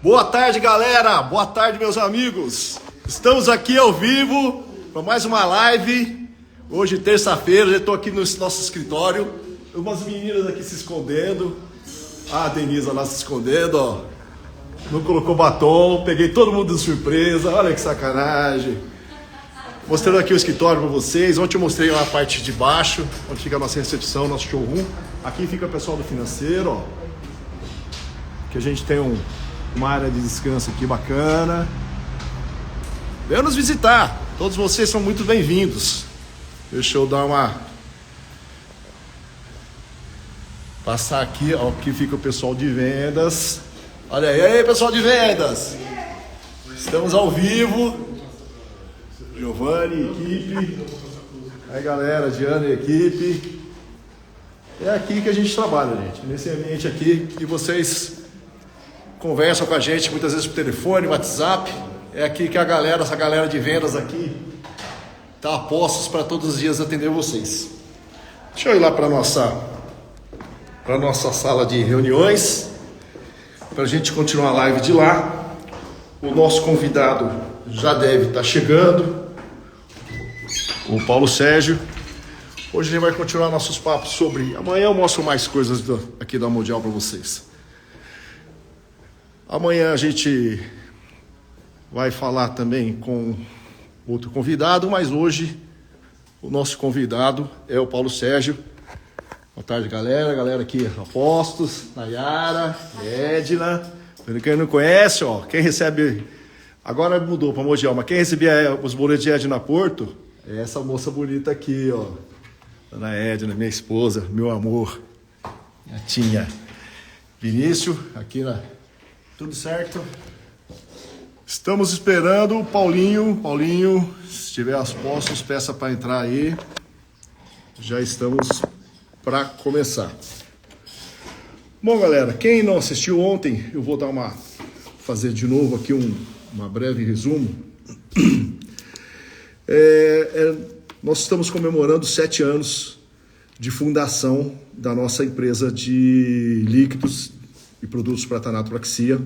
Boa tarde, galera! Boa tarde, meus amigos! Estamos aqui ao vivo para mais uma live. Hoje, terça-feira, já estou aqui no nosso escritório. Umas meninas aqui se escondendo. Ah, a Denise lá se escondendo, ó. Não colocou batom, peguei todo mundo de surpresa. Olha que sacanagem. Mostrando aqui o escritório para vocês. Ontem eu mostrei lá a parte de baixo, onde fica a nossa recepção, nosso showroom. Aqui fica o pessoal do financeiro, ó. Que a gente tem uma área de descanso aqui bacana. Venham nos visitar. Todos vocês são muito bem-vindos. Deixa eu dar uma... Passar aqui, ó, aqui fica o pessoal de vendas. Olha aí, pessoal de vendas. Estamos ao vivo. Giovanni, equipe. Aí, galera, Diana e equipe. É aqui que a gente trabalha, gente. Nesse ambiente aqui que vocês conversam com a gente muitas vezes por telefone, WhatsApp. É aqui que essa galera de vendas aqui tá a postos para todos os dias atender vocês. Deixa eu ir lá para nossa sala de reuniões para a gente continuar a live de lá. O nosso convidado já deve estar chegando, o Paulo Sérgio. Hoje a gente vai continuar nossos papos sobre... Amanhã eu mostro mais coisas aqui da Mundial para vocês. Amanhã a gente vai falar também com outro convidado, mas hoje o nosso convidado é o Paulo Sérgio. Boa tarde, galera. Galera aqui, Apostos, Nayara, Edna. Para quem não conhece, ó, quem recebe... Agora mudou para Mundial, mas quem recebia os boletos de Edna Porto é essa moça bonita aqui, ó. Dona Edna, minha esposa, meu amor. Gatinha. Vinícius, aqui na... Tudo certo? Estamos esperando o Paulinho. Paulinho, se estiver aos postos, peça para entrar aí. Já estamos para começar. Bom, galera, quem não assistiu ontem, eu vou fazer de novo aqui uma breve resumo. Nós estamos comemorando 7 anos de fundação da nossa empresa de líquidos e produtos para tanatopraxia,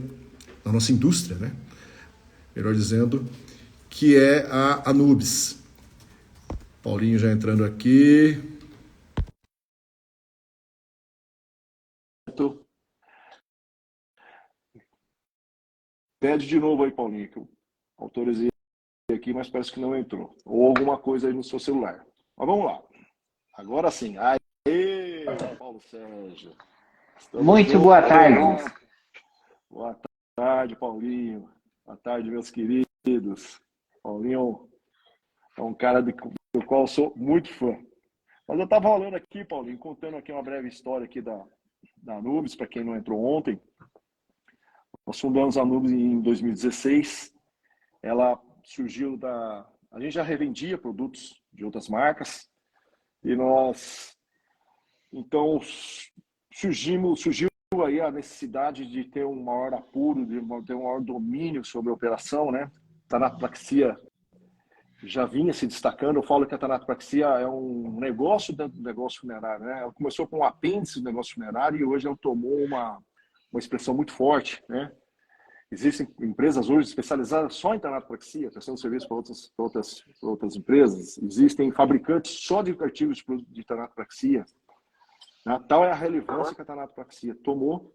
da nossa indústria, né? Melhor dizendo, que é a Anubis. Paulinho já entrando aqui. Pede de novo aí, Paulinho, que eu autorizei aqui, mas parece que não entrou. Ou alguma coisa aí no seu celular. Mas vamos lá. Agora sim. Aê, Paulo Sérgio. Muito boa tarde. Boa tarde, Paulinho. Boa tarde, meus queridos. Paulinho é um cara do qual eu sou muito fã. Mas eu estava falando aqui, Paulinho, contando aqui uma breve história aqui da Anubis, para quem não entrou ontem. Nós fundamos a Anubis em 2016. Ela surgiu A gente já revendia produtos de outras marcas. E nós... Então, surgiu aí a necessidade de ter um maior apuro, de ter um maior domínio sobre a operação, né? Tanatopraxia já vinha se destacando. Eu falo que a tanatopraxia é um negócio dentro do negócio funerário, né? Ela começou com um apêndice do negócio funerário e hoje ela tomou uma expressão muito forte, né? Existem empresas hoje especializadas só em tanatopraxia, prestando serviço para outras empresas. Existem fabricantes só de artigos de tanatopraxia. Tal é a relevância que a tanatopraxia tomou,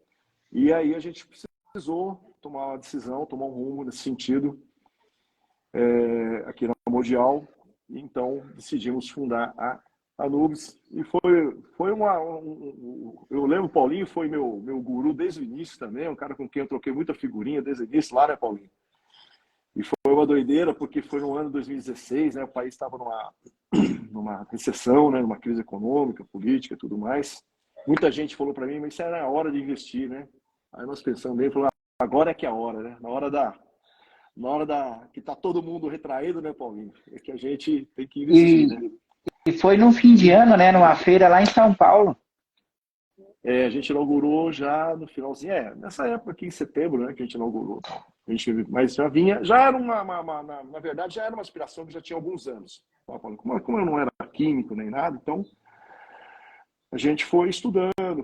e aí a gente precisou tomar uma decisão, tomar um rumo nesse sentido aqui na Mundial. Então decidimos fundar a Anubis, e eu lembro, o Paulinho foi meu guru desde o início também, um cara com quem eu troquei muita figurinha desde o início lá, né, Paulinho? E foi uma doideira, porque foi no ano 2016, né, o país estava numa recessão, né, numa crise econômica, política e tudo mais. Muita gente falou para mim, mas isso era a hora de investir, né? Aí nós pensamos bem, falamos, agora é que é a hora, né? Na hora que tá todo mundo retraído, né, Paulinho? É que a gente tem que investir, né? E foi no fim de ano, né? Numa feira lá em São Paulo. A gente inaugurou já no finalzinho, nessa época aqui em setembro, né, que a gente inaugurou. Mas já era na verdade, já era uma aspiração que já tinha alguns anos. Como eu não era químico nem nada, então a gente foi estudando,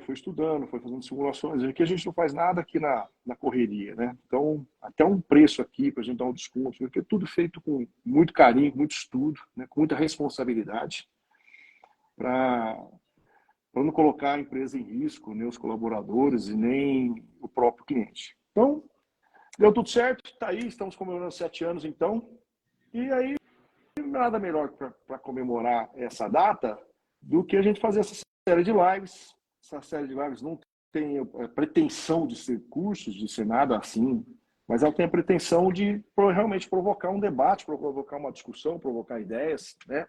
foi fazendo simulações. Aqui a gente não faz nada aqui na correria, né? Então, até um preço aqui para a gente dar um desconto, porque é tudo feito com muito carinho, com muito estudo, né? Com muita responsabilidade, para não colocar a empresa em risco, nem os colaboradores e nem o próprio cliente. Então, deu tudo certo, está aí, estamos comemorando 7 anos então, e aí nada melhor para comemorar essa data do que a gente fazer essa série de lives. Essa série de lives não tem a pretensão de ser cursos, de ser nada assim, mas ela tem a pretensão de realmente provocar um debate, provocar uma discussão, provocar ideias, né?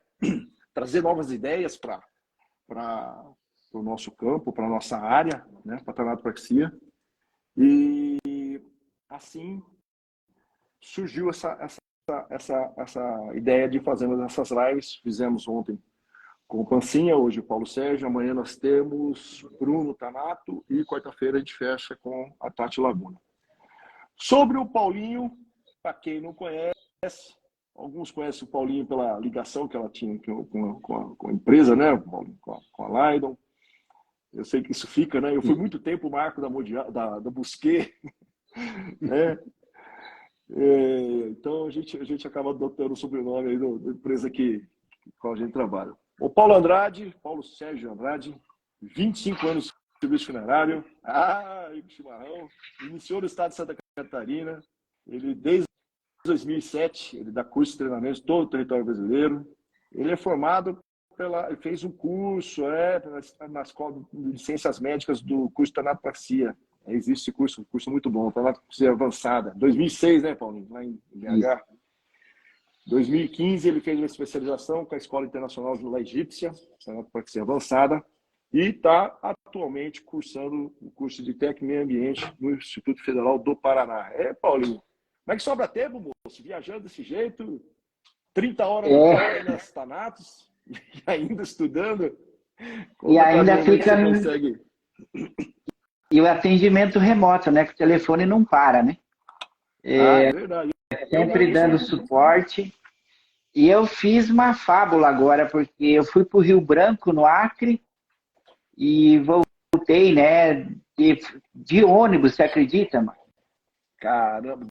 Trazer novas ideias para o nosso campo, para a nossa área, né? Para a tanatopraxia. E assim surgiu essa ideia de fazermos essas lives. Fizemos ontem com o Pancinha, hoje o Paulo Sérgio, amanhã nós temos Bruno Tanato e quarta-feira a gente fecha com a Tati Laguna. Sobre o Paulinho, para quem não conhece, alguns conhecem o Paulinho pela ligação que ela tinha com a empresa, né? Com a Lydon. Eu sei que isso fica, né? Eu fui muito tempo o marco da Busquet, né? Então a gente acaba adotando o sobrenome aí da empresa com a gente trabalha. O Paulo Sérgio Andrade, 25 anos de serviço funerário, chimarrão, iniciou no estado de Santa Catarina, ele desde 2007, ele dá curso de treinamento em todo o território brasileiro, ele é formado ele fez um curso na escola de ciências médicas do curso de tanatopraxia. Existe esse curso muito bom, tanatopraxia avançada. 2006, né, Paulinho? Lá em BH. 2015 ele fez uma especialização com a Escola Internacional de La Egípcia, tanatopraxia avançada, e está atualmente cursando o curso de técnico e meio ambiente no Instituto Federal do Paraná. Paulinho, como é que sobra tempo, moço? Viajando desse jeito, 30 horas nas tanatos, e ainda estudando. E ainda fica... consegue... E o atendimento remoto, né? Que o telefone não para, né? É verdade. Sempre dando suporte. E eu fiz uma fábula agora, porque eu fui para o Rio Branco, no Acre, e voltei, né? De ônibus, você acredita, mano? Caramba,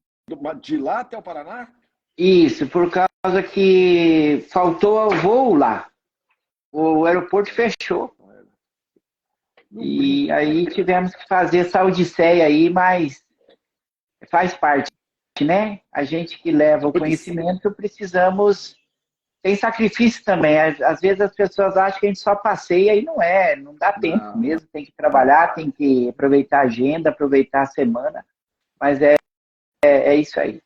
de lá até o Paraná? Isso, por causa que faltou o voo lá. O aeroporto fechou. E aí tivemos que fazer essa odisseia aí, mas faz parte, né? A gente que leva o conhecimento, precisamos... Tem sacrifício também. Às vezes as pessoas acham que a gente só passeia e não dá tempo mesmo. Tem que trabalhar, tem que aproveitar a agenda, aproveitar a semana. Mas é isso aí.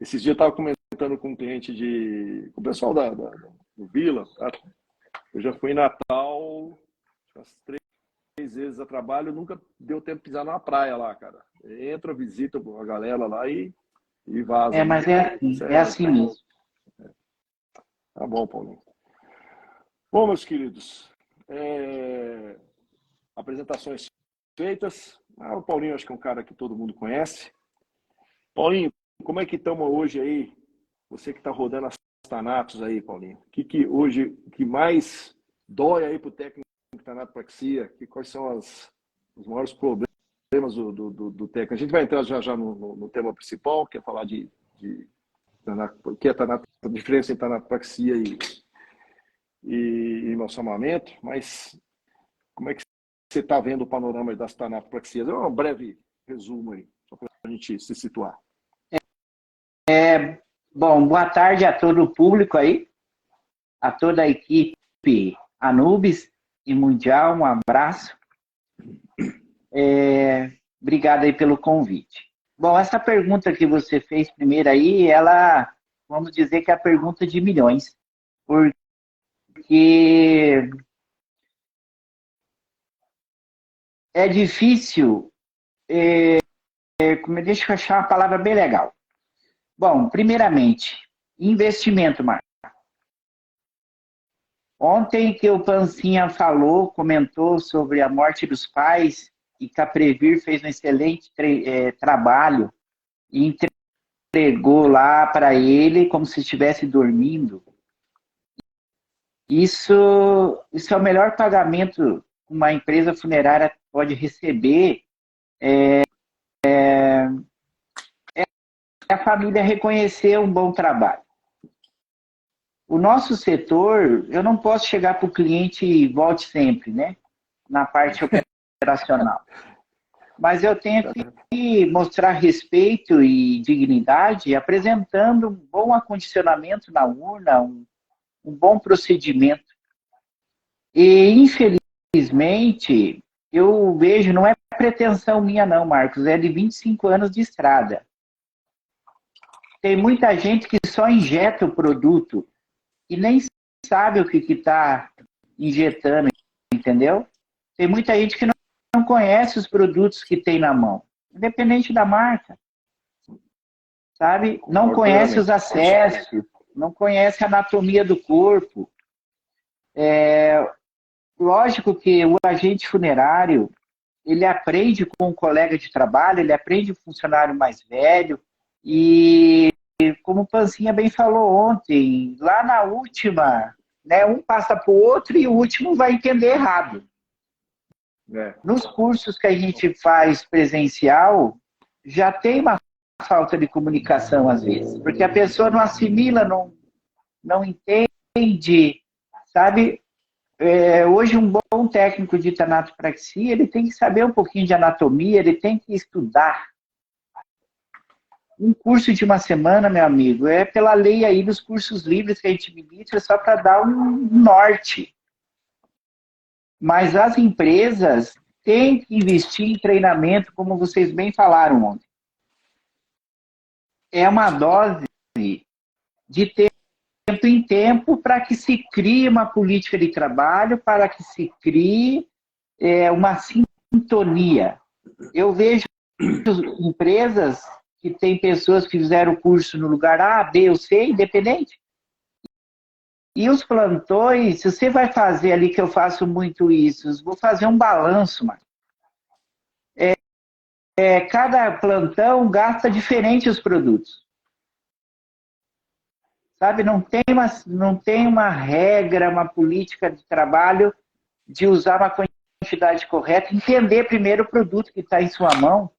Esses dias eu estava comentando com um cliente com o pessoal do Vila. Tá? Eu já fui em Natal umas 3 vezes a trabalho, nunca deu tempo de pisar na praia lá, cara. Entra, visita a galera lá e vaza. Mas é assim mesmo. Tá bom, Paulinho. Bom, meus queridos, apresentações feitas. O Paulinho acho que é um cara que todo mundo conhece. Paulinho, como é que estamos hoje aí? Você que está rodando as tanatos aí, Paulinho. O que hoje que mais dói aí para o técnico de tanatopraxia? Quais são os maiores problemas do técnico? A gente vai entrar já no tema principal, que é falar de que é a diferença entre tanatopraxia e embalsamamento, mas como é que você está vendo o panorama das tanatopraxias? Um breve resumo aí, só para a gente se situar. Bom, boa tarde a todo o público aí, a toda a equipe Anubis e Mundial, um abraço. Obrigado aí pelo convite. Bom, essa pergunta que você fez primeiro aí, vamos dizer que é a pergunta de milhões, porque é difícil, deixa eu achar uma palavra bem legal. Bom, primeiramente, investimento, Marco. Ontem que o Pancinha comentou sobre a morte dos pais, e Caprevir fez um excelente trabalho e entregou lá para ele como se estivesse dormindo. Isso é o melhor pagamento que uma empresa funerária pode receber, é a família reconhecer um bom trabalho. O nosso setor, eu não posso chegar para o cliente e volte sempre, né? Na parte operacional. Mas eu tenho que mostrar respeito e dignidade apresentando um bom acondicionamento na urna, um bom procedimento. E, infelizmente, eu vejo, não é pretensão minha não, Marcos, é de 25 anos de estrada. Tem muita gente que só injeta o produto e nem sabe o que está injetando, entendeu? Tem muita gente que não conhece os produtos que tem na mão, independente da marca, sabe? Não conhece os acessos, não conhece a anatomia do corpo. Lógico que o agente funerário, ele aprende com o colega de trabalho, ele aprende o funcionário mais velho, e como o Pancinha bem falou ontem, lá na última, né, um passa para o outro e o último vai entender errado. Nos cursos que a gente faz presencial, já tem uma falta de comunicação às vezes, porque a pessoa não assimila, não entende, sabe? Hoje um bom técnico de tanatopraxia, ele tem que saber um pouquinho de anatomia, ele tem que estudar. Um curso de uma semana, meu amigo, é pela lei aí dos cursos livres que a gente ministra, só para dar um norte. Mas as empresas têm que investir em treinamento, como vocês bem falaram ontem. É uma dose de tempo em tempo para que se crie uma política de trabalho, para que se crie uma sintonia. Eu vejo empresas que têm pessoas que fizeram o curso no lugar A, B ou C, independente. E os plantões, se você vai fazer ali, que eu faço muito isso, vou fazer um balanço, mano. Cada plantão gasta diferente os produtos. Sabe, não tem uma regra, uma política de trabalho de usar uma quantidade correta, entender primeiro o produto que está em sua mão,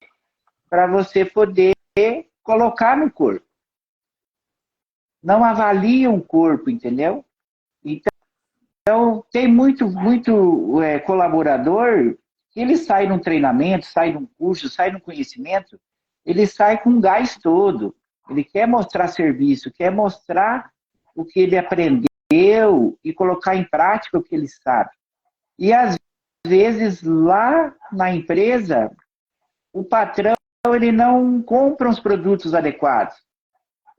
para você poder colocar no corpo. Não avalia um corpo, entendeu? Então tem muito colaborador que ele sai num treinamento, sai num curso, sai num conhecimento, ele sai com o gás todo. Ele quer mostrar serviço, quer mostrar o que ele aprendeu e colocar em prática o que ele sabe. E, às vezes, lá na empresa, o patrão ele não compra os produtos adequados.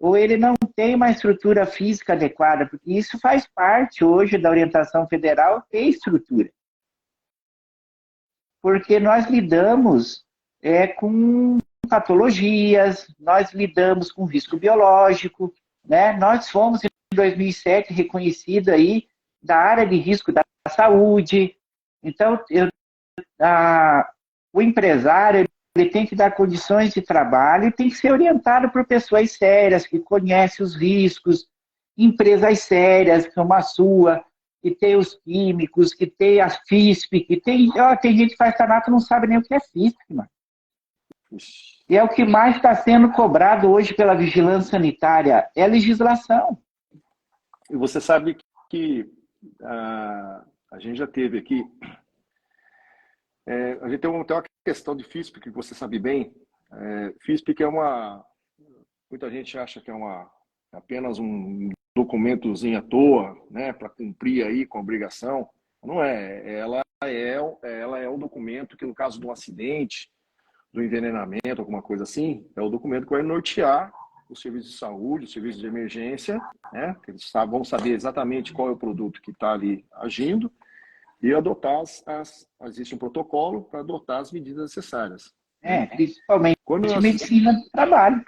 Ou ele não tem uma estrutura física adequada, porque isso faz parte hoje da orientação federal, ter estrutura. Porque nós lidamos com patologias, nós lidamos com risco biológico, né? Nós fomos, em 2007, reconhecido aí da área de risco da saúde. Então, o empresário ele tem que dar condições de trabalho e tem que ser orientado por pessoas sérias, que conhecem os riscos, empresas sérias, como a sua, que tem os químicos, que tem a FISP, que tem gente que faz tanato e não sabe nem o que é FISP, mano. E é o que mais está sendo cobrado hoje pela vigilância sanitária, é a legislação. E você sabe que a gente já teve aqui, a gente tem uma questão de FISP, que você sabe bem. FISP que muita gente acha que é apenas um documentozinho à toa, né, para cumprir aí com a obrigação. Não é. Ela é um documento que, no caso de um acidente, do envenenamento, alguma coisa assim, é o documento que vai nortear o serviço de saúde, o serviço de emergência, né? Eles vão saber exatamente qual é o produto que está ali agindo e adotar existe um protocolo para adotar as medidas necessárias. Principalmente medicina do trabalho.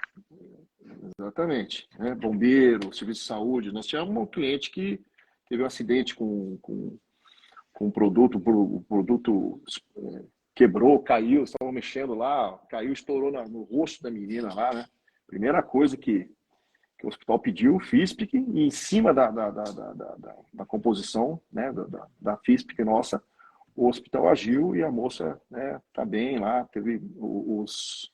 Exatamente. Né? Bombeiro, serviço de saúde. Nós tivemos um cliente que teve um acidente com um produto, o produto quebrou, caiu, estavam mexendo lá, caiu, estourou no rosto da menina lá, né? Primeira coisa que que o hospital pediu o FISPIC, e em cima da composição, né, da FISPIC nossa, o hospital agiu e a moça, né, tá bem lá, teve os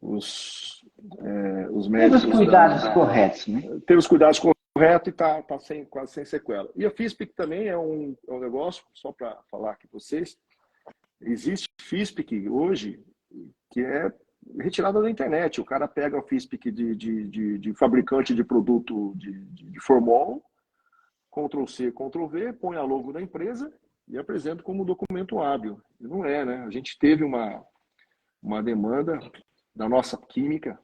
Teve os médicos cuidados corretos, né? teve os cuidados corretos e tá quase sem sequela. E a FISPIC também é um negócio, só para falar aqui para vocês, existe FISPIC hoje que é retirada da internet. O cara pega o FISPIC de fabricante de produto de formol, Ctrl+C, Ctrl+V, põe a logo da empresa e apresenta como documento hábil. E não é, né? A gente teve uma demanda da nossa química.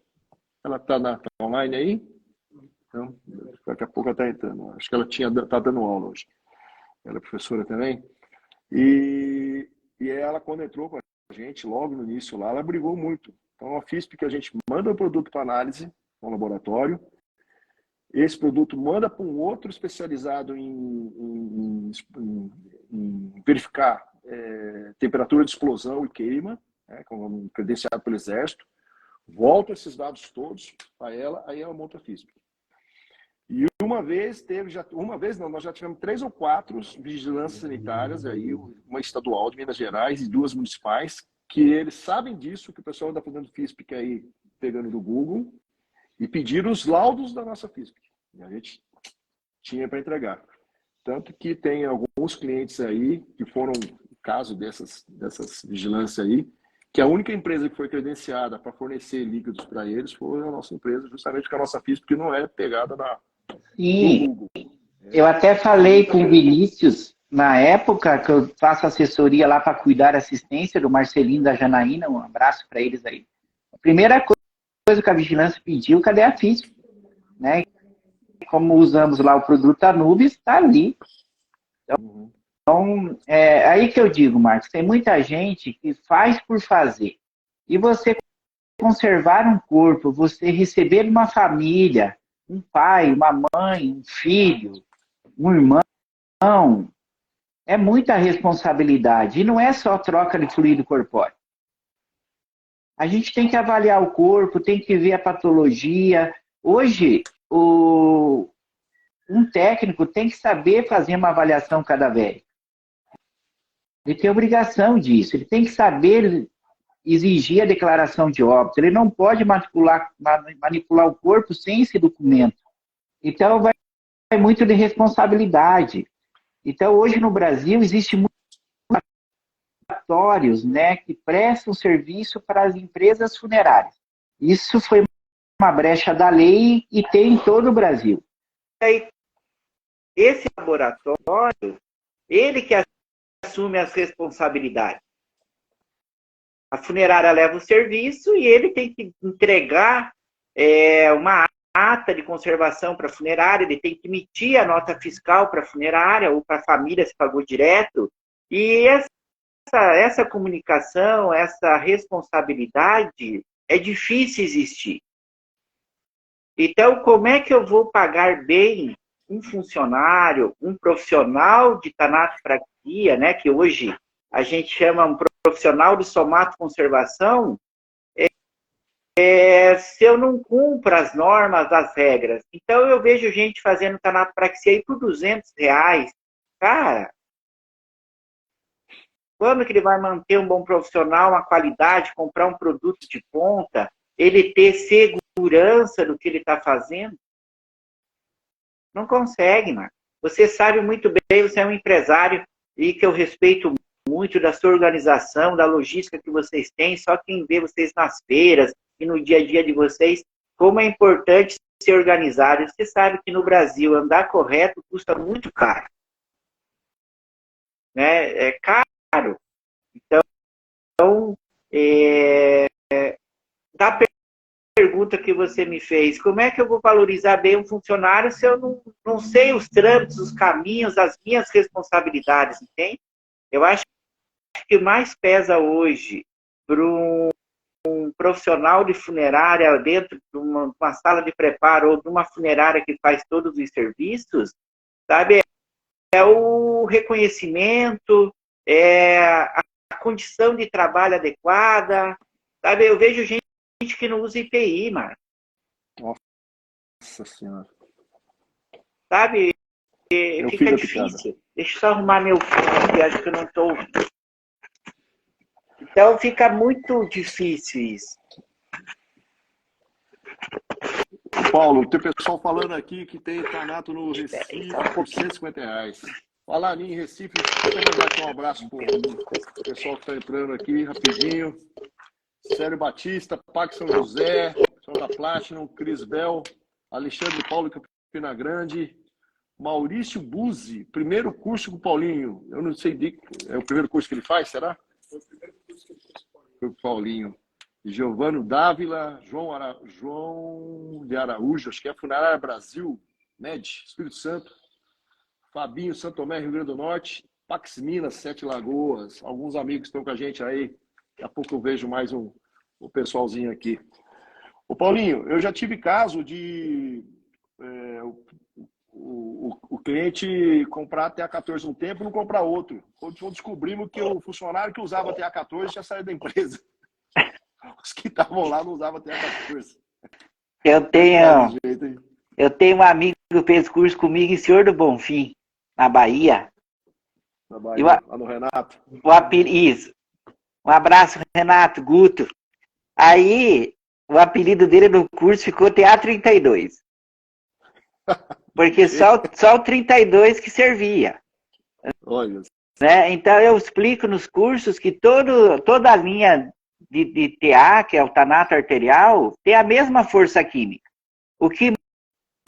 Ela está online aí? Então, daqui a pouco ela está entrando. Acho que ela tá dando aula hoje. Ela é professora também. E ela, quando entrou com a gente, logo no início lá, ela brigou muito. Então, a FISP que a gente manda o produto para análise no laboratório, esse produto manda para um outro especializado em verificar temperatura de explosão e queima, como credenciado pelo Exército, volta esses dados todos para ela, aí ela monta a FISP. E uma vez nós já tivemos 3 ou 4 vigilâncias sanitárias, aí, uma estadual de Minas Gerais e 2 municipais, que eles sabem disso, que o pessoal está fazendo FISP aí, pegando do Google, e pediram os laudos da nossa FISP. E a gente tinha para entregar. Tanto que tem alguns clientes aí, que foram o caso dessas vigilâncias aí, que a única empresa que foi credenciada para fornecer líquidos para eles foi a nossa empresa, justamente com a nossa FISP, que não é pegada Sim, no Google. eu até falei com o Vinícius, na época que eu faço assessoria lá para cuidar da assistência do Marcelino da Janaína, um abraço para eles aí. A primeira coisa que a vigilância pediu, cadê a FISP? Né? Como usamos lá o produto Anubis, está ali. Então, aí que eu digo, Marcos, tem muita gente que faz por fazer. E você conservar um corpo, você receber uma família, um pai, uma mãe, um filho, um irmão, é muita responsabilidade. E não é só troca de fluido corpóreo. A gente tem que avaliar o corpo, tem que ver a patologia. Hoje, um técnico tem que saber fazer uma avaliação cadavérica. Ele tem obrigação disso. Ele tem que saber exigir a declaração de óbito. Ele não pode manipular o corpo sem esse documento. Então, vai muito de responsabilidade. Então, hoje no Brasil, existe muitos laboratórios, né, que prestam serviço para as empresas funerárias. Isso foi uma brecha da lei e tem em todo o Brasil. Esse laboratório, ele que assume as responsabilidades. A funerária leva o serviço e ele tem que entregar uma ata de conservação para a funerária, ele tem que emitir a nota fiscal para a funerária ou para a família se pagou direto. E essa comunicação, essa responsabilidade é difícil existir. Então, como é que eu vou pagar bem um funcionário, um profissional de tanatopraxia, né, que hoje a gente chama um profissional de somatoconservação, se eu não cumpro as normas, as regras? Então, eu vejo gente fazendo tanatopraxia aí por R$200. Cara, quando que ele vai manter um bom profissional, uma qualidade, comprar um produto de ponta, ele ter segurança do que ele está fazendo? Não consegue, mano. Você sabe muito bem, você é um empresário e que eu respeito muito da sua organização, da logística que vocês têm, só quem vê vocês nas feiras e no dia a dia de vocês, como é importante ser organizado. Você sabe que no Brasil andar correto custa muito caro. Né? É caro. Então, da pergunta que você me fez, como é que eu vou valorizar bem um funcionário se eu não sei os trâmites, os caminhos, as minhas responsabilidades, entende? Eu acho que o que mais pesa hoje para um profissional de funerária dentro de uma sala de preparo ou de uma funerária que faz todos os serviços, sabe, é o reconhecimento, a condição de trabalho adequada, sabe? Eu vejo gente que não usa IPI, mano. Senhora. Sabe, Eu fica fiz a picada. difícil. Deixa eu só arrumar meu fone, que acho que eu não estou ouvindo. Então fica muito difícil isso. Paulo, tem pessoal falando aqui que tem Thanato no Espera aí, Recife só um por pouquinho. R$ 150. Falar em Recife, deixa eu mandar aqui um abraço pro pessoal que está entrando aqui rapidinho. Célio Batista, Pac São José, pessoal da Platinum, Cris Bel, Alexandre Paulo Campina Grande, Maurício Buzzi, primeiro curso com o Paulinho. Eu não sei, é o primeiro curso que ele faz, será? Foi o primeiro curso que ele fez com o Paulinho. Giovano Dávila, João de Araújo, acho que é Funerária Brasil, MED, Espírito Santo, Fabinho, Santo Tomé, Rio Grande do Norte, Pax Minas, Sete Lagoas, alguns amigos estão com a gente aí. Daqui a pouco eu vejo mais o pessoalzinho aqui. Ô Paulinho, eu já tive caso de o cliente comprar TA14 um tempo e não comprar outro. Quando descobrimos que o funcionário que usava TA14 já saiu da empresa. Os que estavam lá não usavam TA14. Eu tenho um amigo que fez curso comigo em Senhor do Bonfim, na Bahia. Na Bahia, lá no Renato. Isso. Um abraço, Renato, Guto. Aí, o apelido dele no curso ficou TA32. Porque só o 32 que servia. Olha. Né? Então, eu explico nos cursos que toda a linha de TA, que é o tanato arterial, tem a mesma força química. O que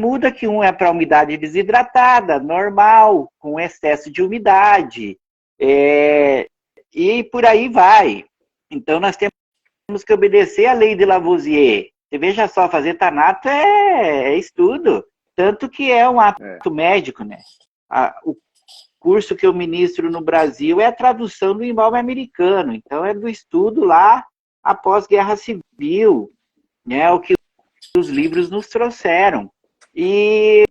muda é que um é para umidade desidratada, normal, com excesso de umidade, e por aí vai. Então, nós temos que obedecer a lei de Lavoisier. Você veja só, fazer tanato é estudo, tanto que é um ato médico, né? O curso que eu ministro no Brasil é a tradução do embalme americano, então é do estudo lá após Guerra Civil, né? O que os livros nos trouxeram. E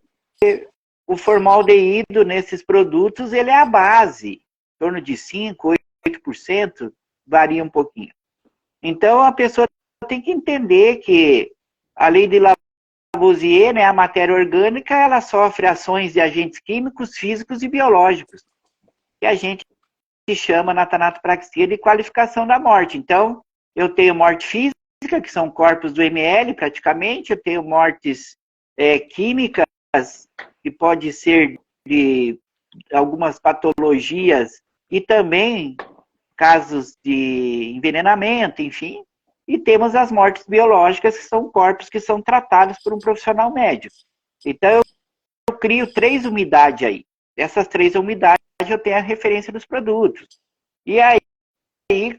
o formaldeído nesses produtos, ele é a base, em torno de 5%, 8%, varia um pouquinho. Então, a pessoa tem que entender que a lei de Lavoisier, né, a matéria orgânica, ela sofre ações de agentes químicos, físicos e biológicos, que a gente chama na tanatopraxia de qualificação da morte. Então, eu tenho morte física, que são corpos do ml praticamente, eu tenho mortes químicas, que pode ser de algumas patologias, e também casos de envenenamento, enfim, e temos as mortes biológicas, que são corpos que são tratados por um profissional médico. Então, eu crio 3 umidades aí. Essas 3 umidades eu tenho a referência dos produtos. E aí,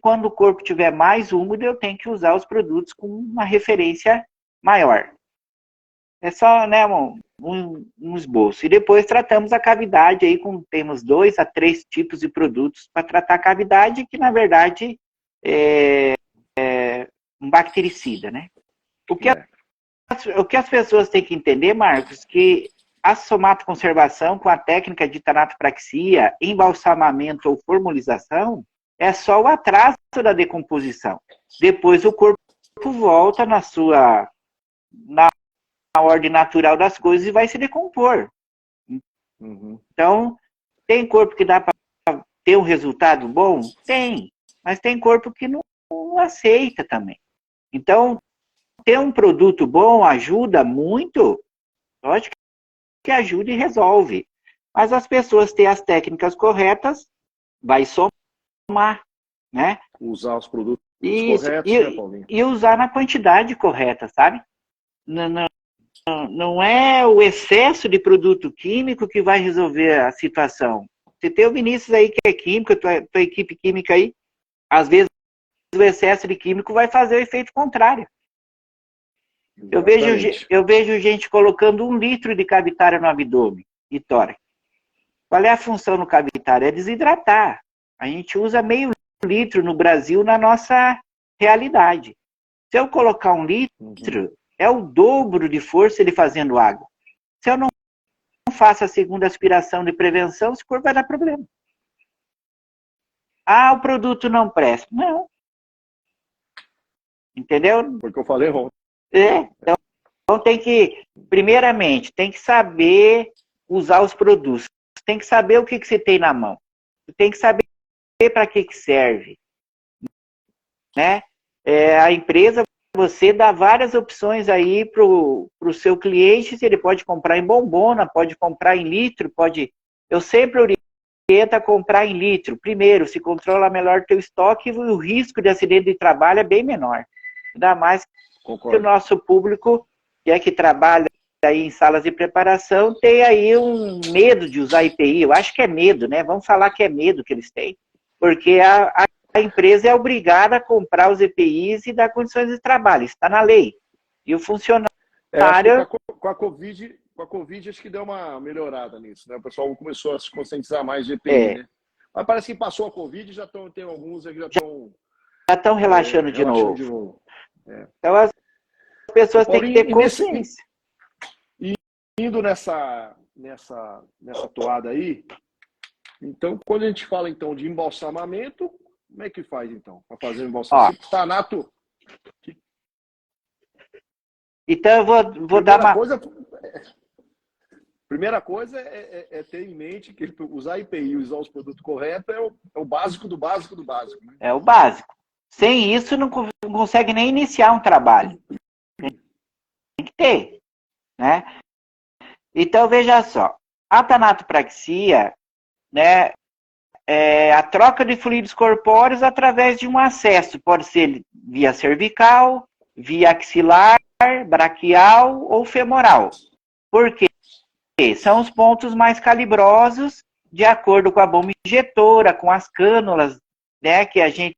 quando o corpo estiver mais úmido, eu tenho que usar os produtos com uma referência maior. É só, né, um esboço. E depois tratamos a cavidade aí temos 2 a 3 tipos de produtos para tratar a cavidade, que na verdade é um bactericida, né? O que as pessoas têm que entender, Marcos, que a somatoconservação com a técnica de tanatopraxia, embalsamamento ou formulização é só o atraso da decomposição. Depois o corpo volta na ordem natural das coisas e vai se decompor. Uhum. Então, tem corpo que dá para ter um resultado bom? Tem. Mas tem corpo que não aceita também. Então, ter um produto bom ajuda muito. Lógico que ajuda e resolve. Mas as pessoas têm as técnicas corretas, vai somar, né? Usar os produtos Isso, corretos, né, Paulinho? e usar na quantidade correta, sabe? Não é o excesso de produto químico que vai resolver a situação. Você tem o Vinícius aí que é químico, tua equipe química aí, às vezes o excesso de químico vai fazer o efeito contrário. Eu vejo gente colocando 1 litro de cavitária no abdômen e tórax. Qual é a função no cavitário? É desidratar. A gente usa meio litro no Brasil na nossa realidade. Se eu colocar 1 litro, é o dobro de força ele fazendo água. Se eu não faço a segunda aspiração de prevenção, esse corpo vai dar problema. Ah, o produto não presta. Não. Entendeu? Porque eu falei ontem. Então, tem que, primeiramente, tem que saber usar os produtos. Tem que saber o que você tem na mão. Tem que saber para que serve. Né? A empresa, você dá várias opções aí para o seu cliente. Ele pode comprar em bombona, pode comprar em litro, pode... Eu sempre oriento a comprar em litro. Primeiro, se controla melhor o teu estoque e o risco de acidente de trabalho é bem menor. Ainda mais que o nosso público, que trabalha aí em salas de preparação, tem aí um medo de usar EPI. Eu acho que é medo, né? Vamos falar que é medo que eles têm. Porque a empresa é obrigada a comprar os EPIs e dar condições de trabalho. Isso está na lei. E o funcionário... Com a Covid, acho que deu uma melhorada nisso, né? O pessoal começou a se conscientizar mais de EPI, né? Mas parece que passou a Covid, tem alguns que já estão relaxando de novo. Então, as pessoas têm que ter consciência. Indo nessa toada aí, então, quando a gente fala então de embalsamamento, como é que faz então? Para fazer o embalsamamento? Tanato. Então, eu vou dar uma... Primeira coisa é ter em mente que usar IPI e usar os produtos corretos é o básico do básico do básico. Né? É o básico. Sem isso, não consegue nem iniciar um trabalho. Tem que ter. Né? Então, veja só. A tanatopraxia, né, é a troca de fluidos corpóreos através de um acesso. Pode ser via cervical, via axilar, braquial ou femoral. Por quê? São os pontos mais calibrosos, de acordo com a bomba injetora, com as cânulas, né, que a gente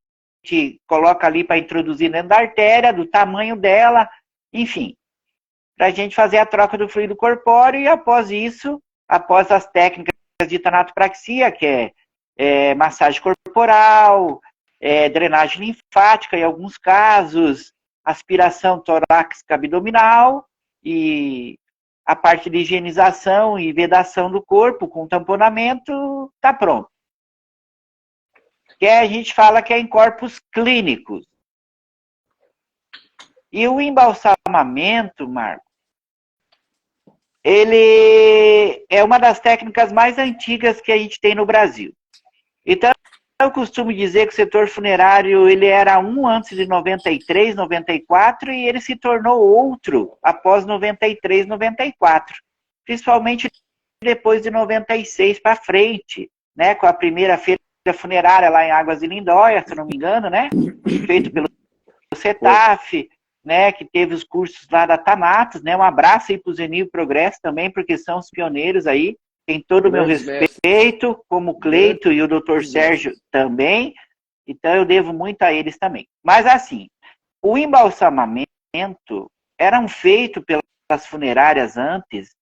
coloca ali para introduzir dentro da artéria, do tamanho dela, enfim, para a gente fazer a troca do fluido corpóreo. E após isso, após as técnicas de tanatopraxia, que é massagem corporal, drenagem linfática em alguns casos, aspiração torácica abdominal e a parte de higienização e vedação do corpo com tamponamento, está pronto. Que a gente fala que é em corpos clínicos. E o embalsamamento, Marco, ele é uma das técnicas mais antigas que a gente tem no Brasil. Então, eu costumo dizer que o setor funerário ele era um antes de 93, 94 e ele se tornou outro após 93, 94. Principalmente depois de 96 para frente, né, com a primeira feira funerária lá em Águas de Lindóia, se não me engano, né, feito pelo CETAF, né, que teve os cursos lá da Thanatos, né, um abraço aí para o Zenil Progresso também, porque são os pioneiros aí. Tem todo o meu respeito, como o Cleito e o Dr. Sérgio também. Então, eu devo muito a eles também. Mas, assim, o embalsamamento era feito pelas funerárias antes.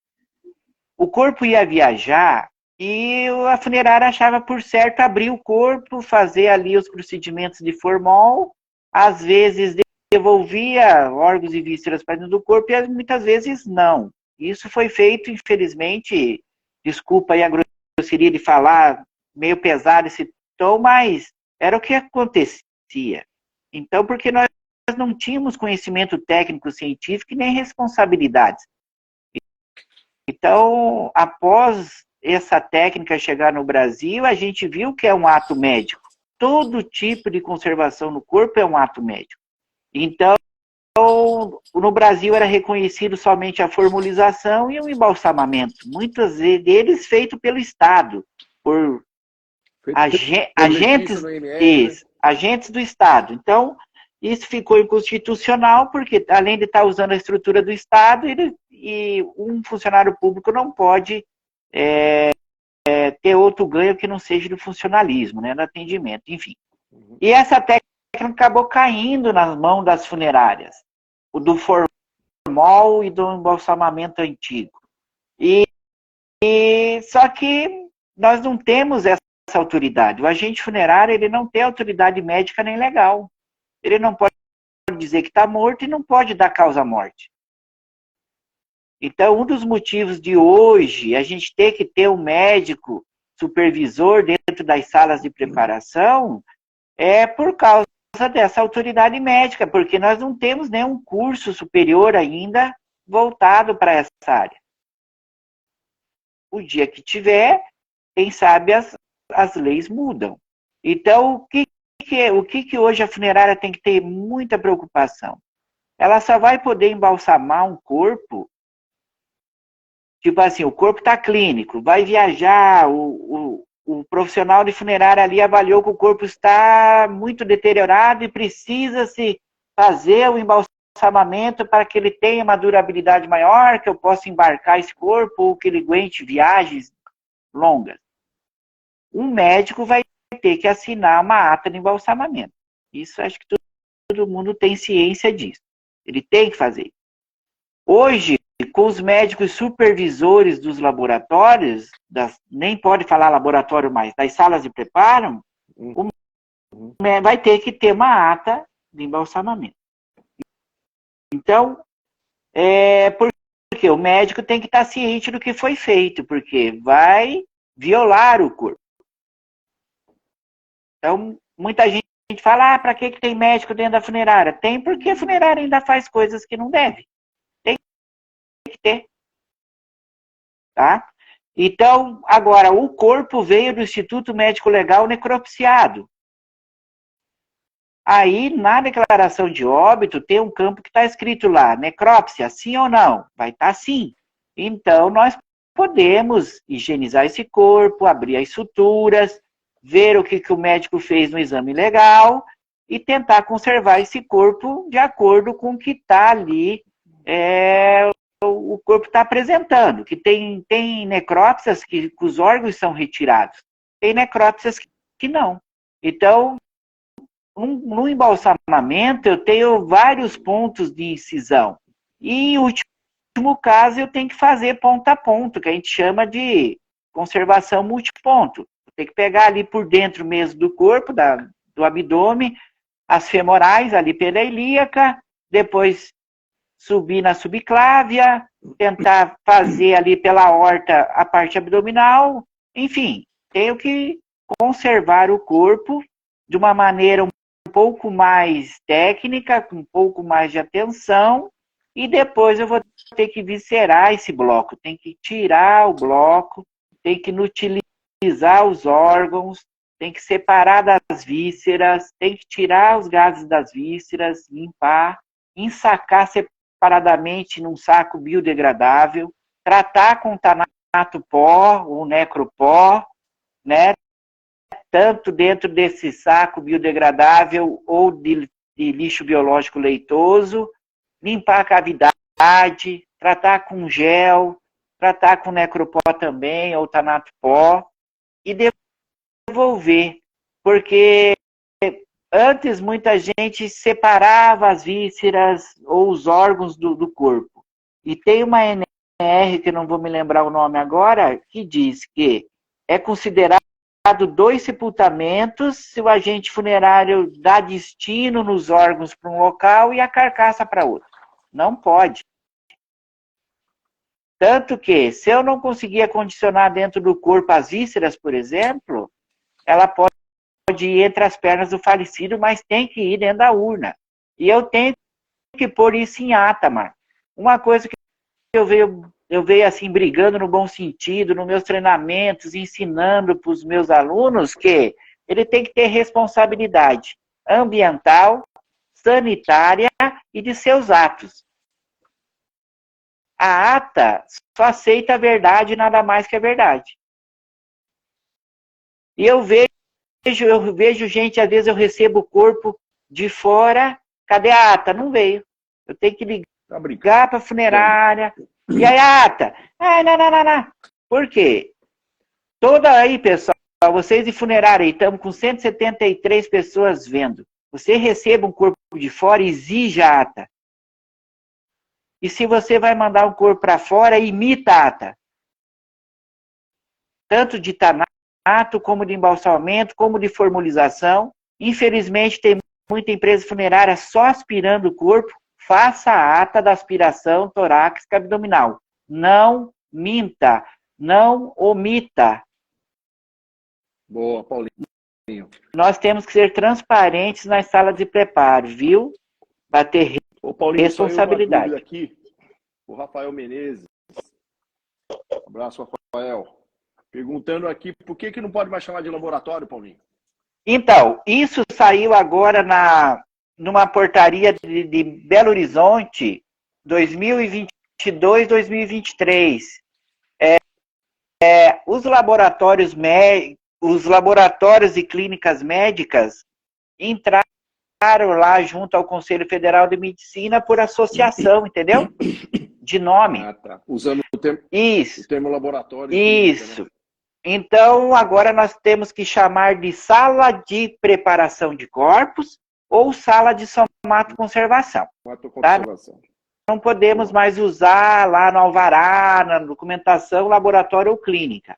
O corpo ia viajar e a funerária achava por certo abrir o corpo, fazer ali os procedimentos de formol. Às vezes, devolvia órgãos e vísceras para dentro do corpo e muitas vezes não. Isso foi feito, infelizmente... Desculpa aí a grosseria de falar, meio pesado esse tom, mas era o que acontecia. Então, porque nós não tínhamos conhecimento técnico científico e nem responsabilidades. Então, após essa técnica chegar no Brasil, a gente viu que é um ato médico. Todo tipo de conservação no corpo é um ato médico. Então, no Brasil era reconhecido somente a formulização e o embalsamamento, muitos deles feitos pelo Estado, por agentes do Estado. Então, isso ficou inconstitucional, porque além de estar usando a estrutura do Estado, e um funcionário público não pode ter outro ganho que não seja do funcionalismo, né, do atendimento, enfim. E essa técnica acabou caindo nas mãos das funerárias. O do formol e do embalsamamento antigo. Só que nós não temos essa autoridade. O agente funerário ele não tem autoridade médica nem legal. Ele não pode dizer que está morto e não pode dar causa à morte. Então, um dos motivos de hoje a gente ter que ter um médico supervisor dentro das salas de preparação é por causa dessa autoridade médica, porque nós não temos nenhum curso superior ainda voltado para essa área. O dia que tiver, quem sabe as leis mudam. Então, o que hoje a funerária tem que ter muita preocupação? Ela só vai poder embalsamar um corpo, tipo assim, o corpo está clínico, vai viajar, o profissional de funerária ali avaliou que o corpo está muito deteriorado e precisa-se fazer o embalsamamento para que ele tenha uma durabilidade maior, que eu possa embarcar esse corpo ou que ele aguente viagens longas. Um médico vai ter que assinar uma ata de embalsamamento. Isso acho que todo mundo tem ciência disso. Ele tem que fazer. Hoje, com os médicos supervisores dos laboratórios, nem pode falar laboratório mais, das salas de preparo, vai ter que ter uma ata de embalsamamento. Então, porque o médico tem que estar ciente do que foi feito, porque vai violar o corpo. Então, muita gente fala, para que tem médico dentro da funerária? Tem porque a funerária ainda faz coisas que não deve. Tem que ter. Tá? Então, agora, o corpo veio do Instituto Médico Legal necropsiado. Aí, na declaração de óbito, tem um campo que está escrito lá, necrópsia, sim ou não? Vai estar sim. Então, nós podemos higienizar esse corpo, abrir as suturas, ver o que o médico fez no exame legal e tentar conservar esse corpo de acordo com o que está ali, o corpo está apresentando. Que tem necrópsias que os órgãos são retirados, tem necrópsias que não. Então, no embalsamamento, eu tenho vários pontos de incisão. E, em último caso, eu tenho que fazer ponto a ponto, que a gente chama de conservação multiponto. Tem que pegar ali por dentro mesmo do corpo, do abdômen, as femorais ali pela ilíaca, depois subir na subclávia, tentar fazer ali pela aorta a parte abdominal. Enfim, tenho que conservar o corpo de uma maneira um pouco mais técnica, com um pouco mais de atenção, e depois eu vou ter que viscerar esse bloco, tem que tirar o bloco, tem que inutilizar os órgãos, tem que separar das vísceras, tem que tirar os gases das vísceras, limpar, ensacar separadamente num saco biodegradável, tratar com tanato pó ou necropó, né? Tanto dentro desse saco biodegradável ou de lixo biológico leitoso, limpar a cavidade, tratar com gel, tratar com necropó também, ou tanato pó, e devolver, porque antes muita gente separava as vísceras ou os órgãos do corpo. E tem uma NR, que não vou me lembrar o nome agora, que diz que é considerado 2 sepultamentos se o agente funerário dá destino nos órgãos para um local e a carcaça para outro. Não pode. Tanto que, se eu não conseguir acondicionar dentro do corpo as vísceras, por exemplo, ela pode ir entre as pernas do falecido, mas tem que ir dentro da urna. E eu tenho que pôr isso em ata, Marco. Uma coisa que eu vejo assim, brigando no bom sentido, nos meus treinamentos, ensinando para os meus alunos, que ele tem que ter responsabilidade ambiental, sanitária e de seus atos. A ata só aceita a verdade e nada mais que a verdade. E eu vejo gente, às vezes eu recebo o corpo de fora, cadê a ata? Não veio. Eu tenho que ligar para a funerária. E aí a ata? Não. Por quê? Toda aí, pessoal, vocês de funerária aí, estamos com 173 pessoas vendo. Você receba um corpo de fora, exige a ata. E se você vai mandar um corpo para fora, imita a ata. Tanto de tanato, como de embalsamamento, como de formulização. Infelizmente, tem muita empresa funerária só aspirando o corpo. Faça a ata da aspiração torácica abdominal. Não minta, não omita. Boa, Paulinho. Nós temos que ser transparentes nas salas de preparo, viu? Bater Ô, Paulinho, responsabilidade. Aqui. o Rafael Menezes. Abraço, Rafael. Perguntando aqui, por que não pode mais chamar de laboratório, Paulinho? Então, isso saiu agora numa portaria de Belo Horizonte, 2022, 2023. Os laboratórios e clínicas médicas entraram lá junto ao Conselho Federal de Medicina por associação, entendeu? De nome. Ah, tá. Usando o termo laboratório. Isso. Clínica, né? Então, agora nós temos que chamar de sala de preparação de corpos ou sala de somatoconservação. Tá? Não podemos mais usar lá no alvará, na documentação, laboratório ou clínica.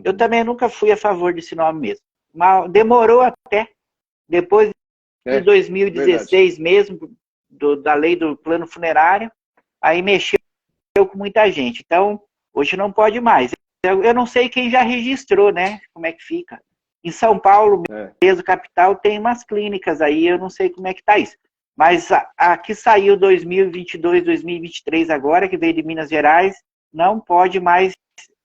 Eu também nunca fui a favor desse nome mesmo. Mas demorou até. Depois de 2016 mesmo, da lei do plano funerário, aí mexeu com muita gente. Então, hoje não pode mais. Eu não sei quem já registrou, né? Como é que fica. Em São Paulo, mesmo capital, tem umas clínicas aí, eu não sei como é que tá isso. Mas a que saiu 2022, 2023 agora, que veio de Minas Gerais, não pode mais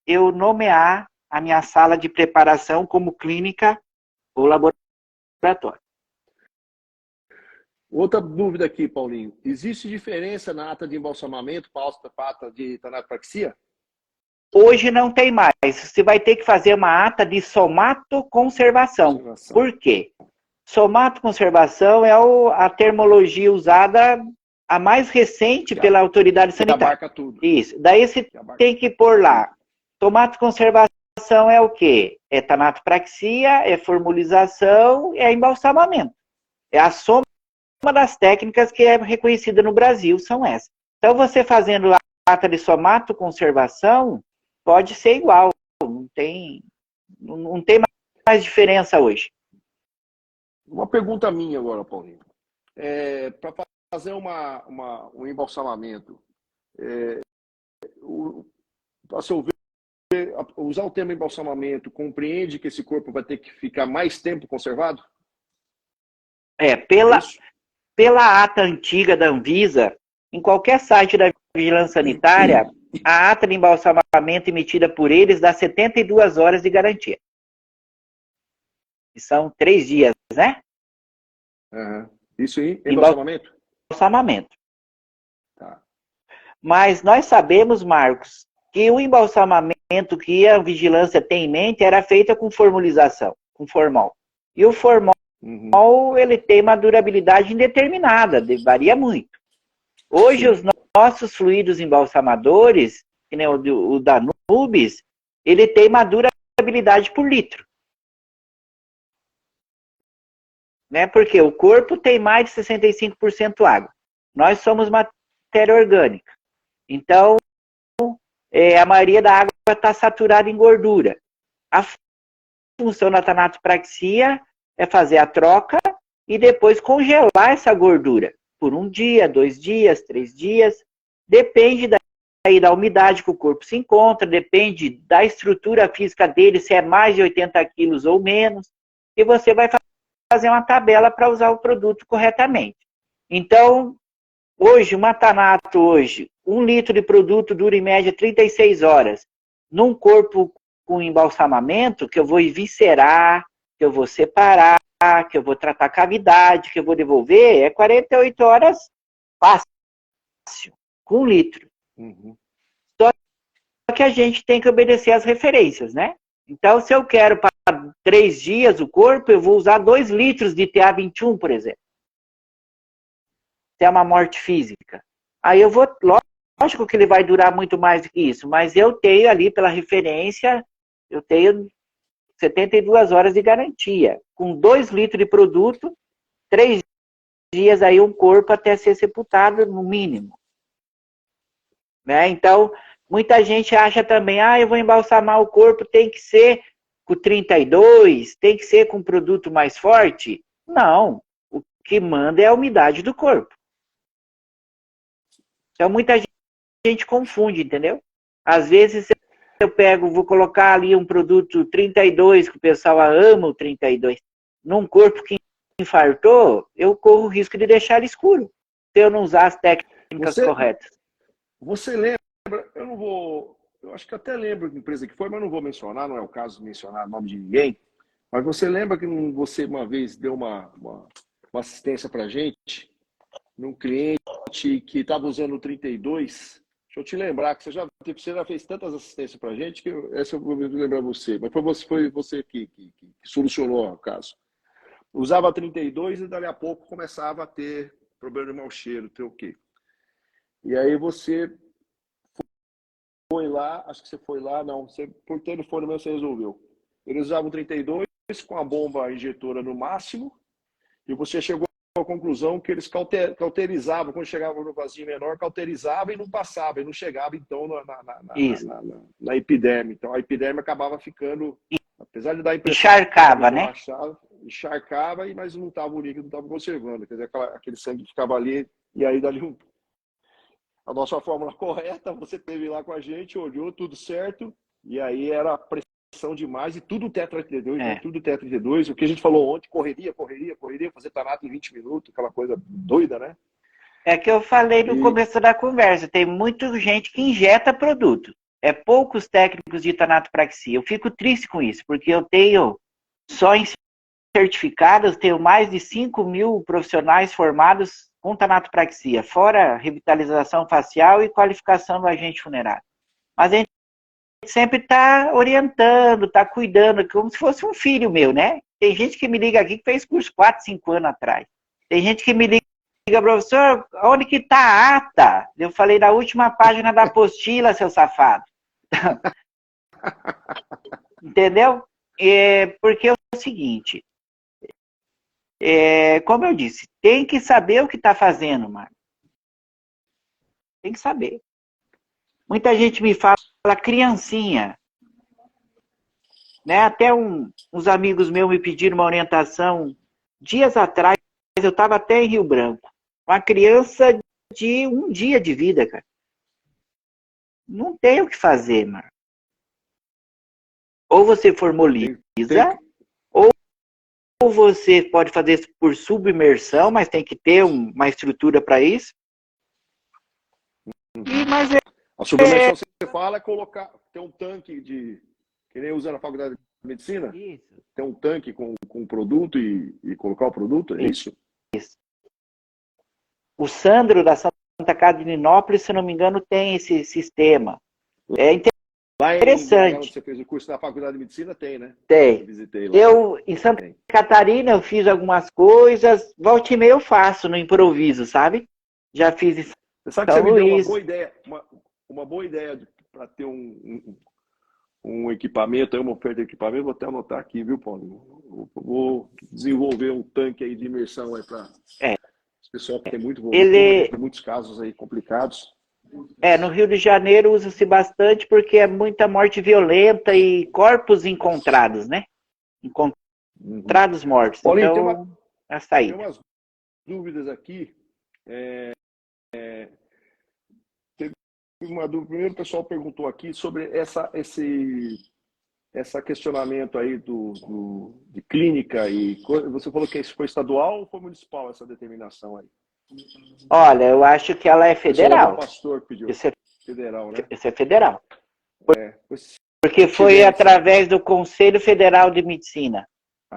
eu nomear a minha sala de preparação como clínica ou laboratório. Outra dúvida aqui, Paulinho. Existe diferença na ata de embalsamamento para a ata de tanatopraxia? Hoje não tem mais. Você vai ter que fazer uma ata de somatoconservação. Por quê? Somatoconservação é a termologia usada, a mais recente pela autoridade sanitária. Abarca tudo. Isso. Daí você tem que pôr lá. Somatoconservação é o quê? É tanatopraxia, é formulização, é embalsamamento. É a soma das técnicas que é reconhecida no Brasil, são essas. Então, você fazendo lá a ata de somatoconservação, pode ser igual. Não tem mais diferença hoje. Uma pergunta minha agora, Paulinho. Para fazer um embalsamamento, usar o termo embalsamamento compreende que esse corpo vai ter que ficar mais tempo conservado? Pela ata antiga da Anvisa, em qualquer site da Vigilância Sanitária, a ata de embalsamamento emitida por eles dá 72 horas de garantia. São 3 dias, né? Isso aí, embalsamamento? Embalsamamento. Tá. Mas nós sabemos, Marcos, que o embalsamamento que a vigilância tem em mente era feito com formulização, com formol. E o formol, ele tem uma durabilidade indeterminada, varia muito. Hoje, os nossos fluidos embalsamadores, que nem o da Nubis, ele tem uma durabilidade por litro. Né? Porque o corpo tem mais de 65% água. Nós somos matéria orgânica. Então, a maioria da água está saturada em gordura. A função da tanatopraxia é fazer a troca e depois congelar essa gordura por 1 dia, 2 dias, 3 dias. Depende da umidade que o corpo se encontra, depende da estrutura física dele, se é mais de 80 quilos ou menos. E você vai fazer uma tabela para usar o produto corretamente. Então, hoje, uma tanato, 1 litro de produto dura em média 36 horas. Num corpo com embalsamamento, que eu vou eviscerar, que eu vou separar, que eu vou tratar cavidade, que eu vou devolver, é 48 horas fácil, com 1 litro. Só que a gente tem que obedecer às referências, né? Então, se eu quero para 3 dias o corpo, eu vou usar 2 litros de TA21, por exemplo. Se é uma morte física. Aí eu vou, lógico que ele vai durar muito mais do que isso, mas eu tenho ali pela referência, eu tenho 72 horas de garantia. Com 2 litros de produto, 3 dias aí um corpo até ser sepultado no mínimo. Né? Então, muita gente acha também, eu vou embalsamar o corpo, tem que ser com 32, tem que ser com produto mais forte. Não, o que manda é a umidade do corpo. Então, muita gente confunde, entendeu? Às vezes, eu vou colocar ali um produto 32, que o pessoal ama o 32, num corpo que infartou, eu corro o risco de deixar ele escuro, se eu não usar as técnicas corretas. Você lembra, eu não vou, eu acho que até lembro que empresa que foi, mas não vou mencionar, não é o caso de mencionar o nome de ninguém, mas você lembra que você uma vez deu uma assistência para a gente, num cliente que estava usando o 32? Deixa eu te lembrar que você já fez tantas assistências para a gente que essa eu vou lembrar você, mas foi você que solucionou o caso. Usava 32 e dali a pouco começava a ter problema de mau cheiro, ter o quê? E aí você foi lá, acho que você foi lá, não, você, por telefone mesmo você resolveu. Eles usavam 32 com a bomba injetora no máximo e você chegou à conclusão que eles cauterizavam, quando chegava no vasinho menor, cauterizava e não passava, e não chegava então na epiderme. Então a epiderme acabava ficando, apesar de dar a impressão encharcava, né? Encharcava, mas não estava o líquido, não estava conservando, quer dizer, aquele sangue ficava ali, e aí dali a nossa fórmula correta, você teve lá com a gente, olhou, tudo certo, e aí era pressão demais, e tudo tetra 32, né? Tudo tetra 32, o que a gente falou ontem, correria, fazer tanato em 20 minutos, aquela coisa doida, né? É que eu falei no começo da conversa, tem muita gente que injeta produto. É poucos técnicos de tanatopraxia. Eu fico triste com isso, porque eu tenho, só em certificados, tenho mais de 5.000 profissionais formados com tanatopraxia, fora revitalização facial e qualificação do agente funerário. Mas a gente sempre está orientando, está cuidando, como se fosse um filho meu, né? Tem gente que me liga aqui que fez curso 4, 5 anos atrás. Tem gente que me liga, professor, onde que está a ata? Eu falei, na última página da apostila, seu safado. Entendeu? Porque é o seguinte, como eu disse, tem que saber o que está fazendo, Marco. Tem que saber. Muita gente me fala, criancinha. Né? Até uns amigos meus me pediram uma orientação dias atrás, eu estava até em Rio Branco. Uma criança de 1 dia de vida, cara. Não tem o que fazer, Marco. Ou você formoliza, ou você pode fazer isso por submersão, mas tem que ter uma estrutura para isso. A submersão, você fala, é colocar, ter um tanque que nem usa na faculdade de medicina? Isso. Ter um tanque com produto e colocar o produto, é isso? Isso. O Sandro da Santa Casa de Ninópolis, se não me engano, tem esse sistema. É interessante. Lá onde você fez o curso na faculdade de medicina, tem, né? Tem. Eu visitei lá. Em Santa Catarina, eu fiz algumas coisas. Volta e meia eu faço no improviso, sabe? Já fiz isso. Você sabe que você me deu uma boa ideia para ter um equipamento, uma oferta de equipamento. Vou até anotar aqui, viu, Paulo? Vou desenvolver um tanque aí de imersão aí para esse pessoal que tem muito volume, tem muitos casos aí complicados. No Rio de Janeiro usa-se bastante porque é muita morte violenta e corpos encontrados, né? Encontrados mortos. Paulinho, então, tem umas dúvidas aqui. Teve uma dúvida. Primeiro, o pessoal perguntou aqui sobre esse questionamento aí de clínica e você falou que isso foi estadual ou foi municipal essa determinação aí? Olha, eu acho que ela é federal. O pastor pediu. Isso é federal, né? Isso é federal. Porque foi através do Conselho Federal de Medicina.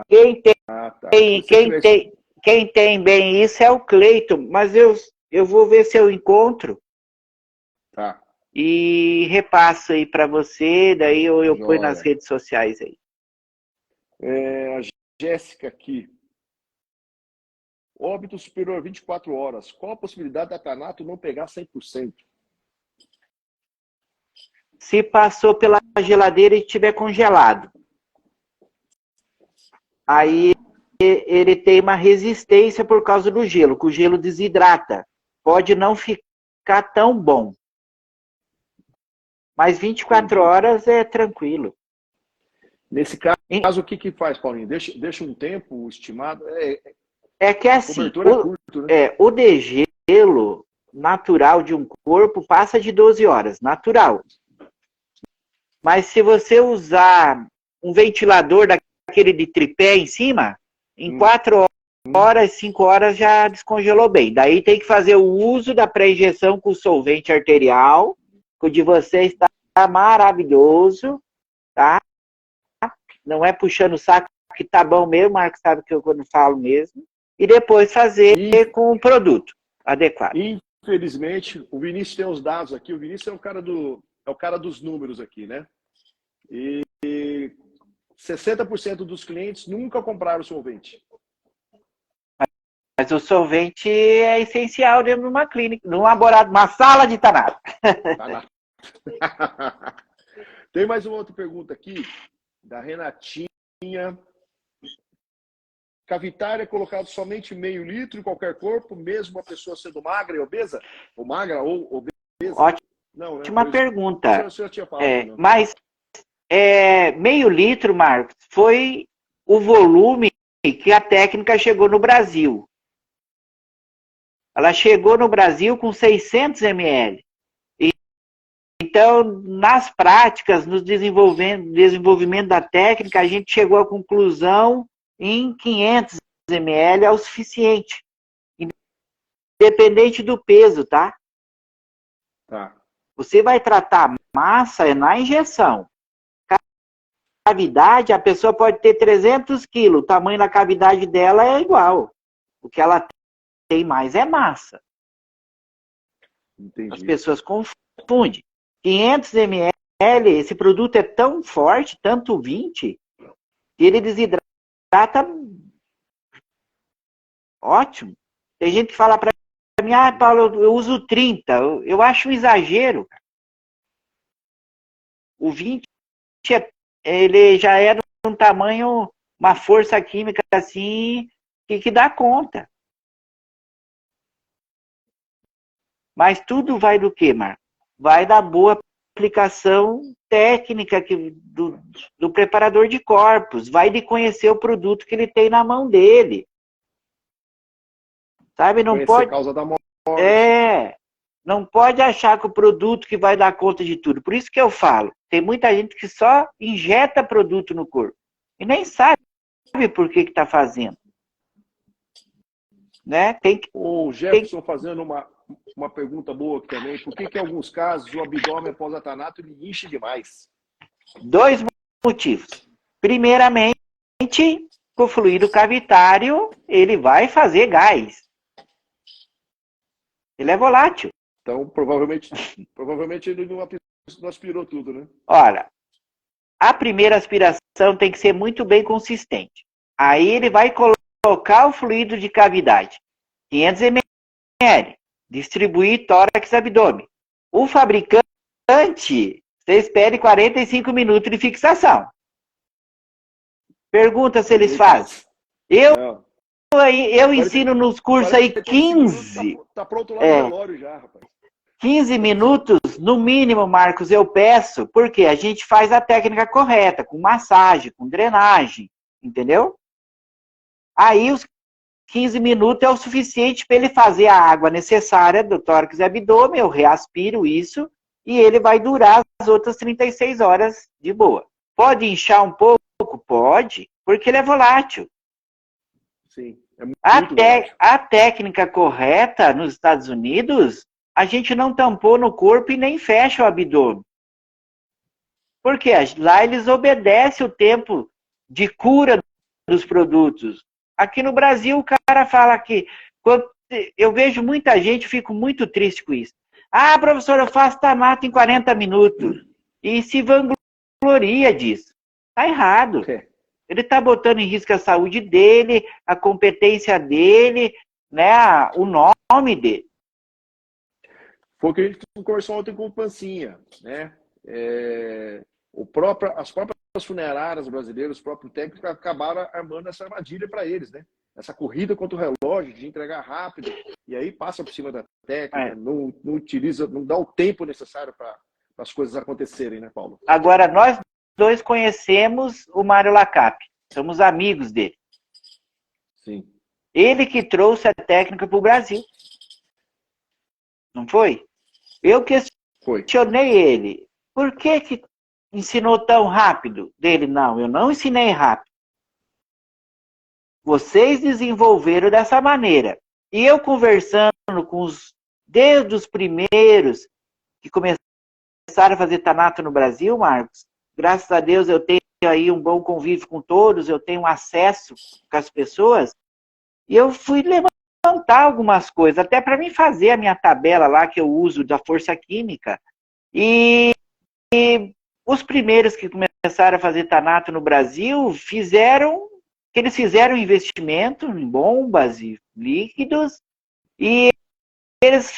Quem tem bem isso é o Cleiton, mas eu vou ver se eu encontro. Tá. E repasso aí para você, daí eu ponho nas redes sociais aí. A Jéssica aqui. Óbito superior a 24 horas. Qual a possibilidade da Tanato não pegar 100%? Se passou pela geladeira e estiver congelado. Aí ele tem uma resistência por causa do gelo, que o gelo desidrata. Pode não ficar tão bom. Mas 24 horas é tranquilo. Nesse caso, o que faz, Paulinho? Deixa um tempo estimado? É que assim, curto, né? O degelo natural de um corpo passa de 12 horas, natural. Mas se você usar um ventilador daquele de tripé em cima, em 4 horas, 5 horas já descongelou bem. Daí tem que fazer o uso da pré-injeção com solvente arterial, que o de vocês está maravilhoso, tá? Não é puxando o saco, que tá bom mesmo, o Marcos sabe que eu quando falo mesmo. E depois fazer com o produto adequado. Infelizmente, o Vinícius tem os dados aqui. O Vinícius é o cara dos números aqui, né? E 60% dos clientes nunca compraram solvente. Mas o solvente é essencial dentro de uma clínica, num laboratório, uma sala de Tanato. Tem mais uma outra pergunta aqui, da Renatinha. Cavitária é colocado somente meio litro em qualquer corpo, mesmo a pessoa sendo magra e obesa? Ou magra ou obesa? Ótima pergunta. Você já tinha falado, mas meio litro, Marcos, foi o volume que a técnica chegou no Brasil. Ela chegou no Brasil com 600 ml. Então, nas práticas, no desenvolvimento da técnica, a gente chegou à conclusão em 500 ml é o suficiente. Independente do peso, tá? Você vai tratar massa na injeção. Cavidade, a pessoa pode ter 300 quilos, o tamanho da cavidade dela é igual. O que ela tem mais é massa. Entendi. As pessoas confundem. 500 ml, esse produto é tão forte, tanto 20, que ele desidrata ótimo. Tem gente que fala para mim, Paulo, eu uso 30. Eu acho um exagero. O 20, ele já é de um tamanho, uma força química assim, que dá conta. Mas tudo vai do quê, Marco? Vai da boa aplicação técnica do preparador de corpos, vai de conhecer o produto que ele tem na mão dele. Sabe, não pode... causa da morte. Não pode achar que o produto que vai dar conta de tudo. Por isso que eu falo, tem muita gente que só injeta produto no corpo e nem sabe por que está fazendo. Né? O Jefferson fazendo uma pergunta boa aqui também. Por que em alguns casos o abdômen após atanato ele enche demais? 2 motivos. Primeiramente, o fluido cavitário ele vai fazer gás. Ele é volátil. Então, provavelmente ele não aspirou tudo, né? Olha, a primeira aspiração tem que ser muito bem consistente. Aí ele vai colocar o fluido de cavidade. 500 ml. Distribuir tórax e abdômen. O fabricante, você espere 45 minutos de fixação. Pergunta se eles fazem. Eu ensino nos cursos aí 15. Tá pronto lá no relógio já, rapaz. 15 minutos, no mínimo, Marcos, eu peço, porque a gente faz a técnica correta, com massagem, com drenagem, entendeu? Aí os 15 minutos é o suficiente para ele fazer a água necessária do tórax e abdômen, eu reaspiro isso, e ele vai durar as outras 36 horas de boa. Pode inchar um pouco? Pode, porque ele é volátil. Sim, é muito volátil. A técnica correta nos Estados Unidos, a gente não tampou no corpo e nem fecha o abdômen. Porque lá eles obedecem o tempo de cura dos produtos. Aqui no Brasil, o cara fala que... Eu vejo muita gente, fico muito triste com isso. Professor, eu faço tanato em 40 minutos. E se vangloria disso. Tá errado. Ele tá botando em risco a saúde dele, a competência dele, né, o nome dele. Foi o que a gente conversou ontem com o Pancinha, né? As próprias funerárias brasileiras, os próprios técnicos acabaram armando essa armadilha para eles, né? Essa corrida contra o relógio, de entregar rápido, e aí passa por cima da técnica, não utiliza, não dá o tempo necessário para as coisas acontecerem, né, Paulo? Agora, nós dois conhecemos o Mário Lacap, somos amigos dele. Sim. Ele que trouxe a técnica para o Brasil. Não foi? Eu questionei ele. Por que ensinou tão rápido? Dele, não, eu não ensinei rápido. Vocês desenvolveram dessa maneira. E eu conversando desde os primeiros que começaram a fazer tanato no Brasil, Marcos, graças a Deus eu tenho aí um bom convívio com todos, eu tenho um acesso com as pessoas, e eu fui levantar algumas coisas, até para mim fazer a minha tabela lá que eu uso da força química. E os primeiros que começaram a fazer tanato no Brasil eles fizeram investimento em bombas e líquidos, e eles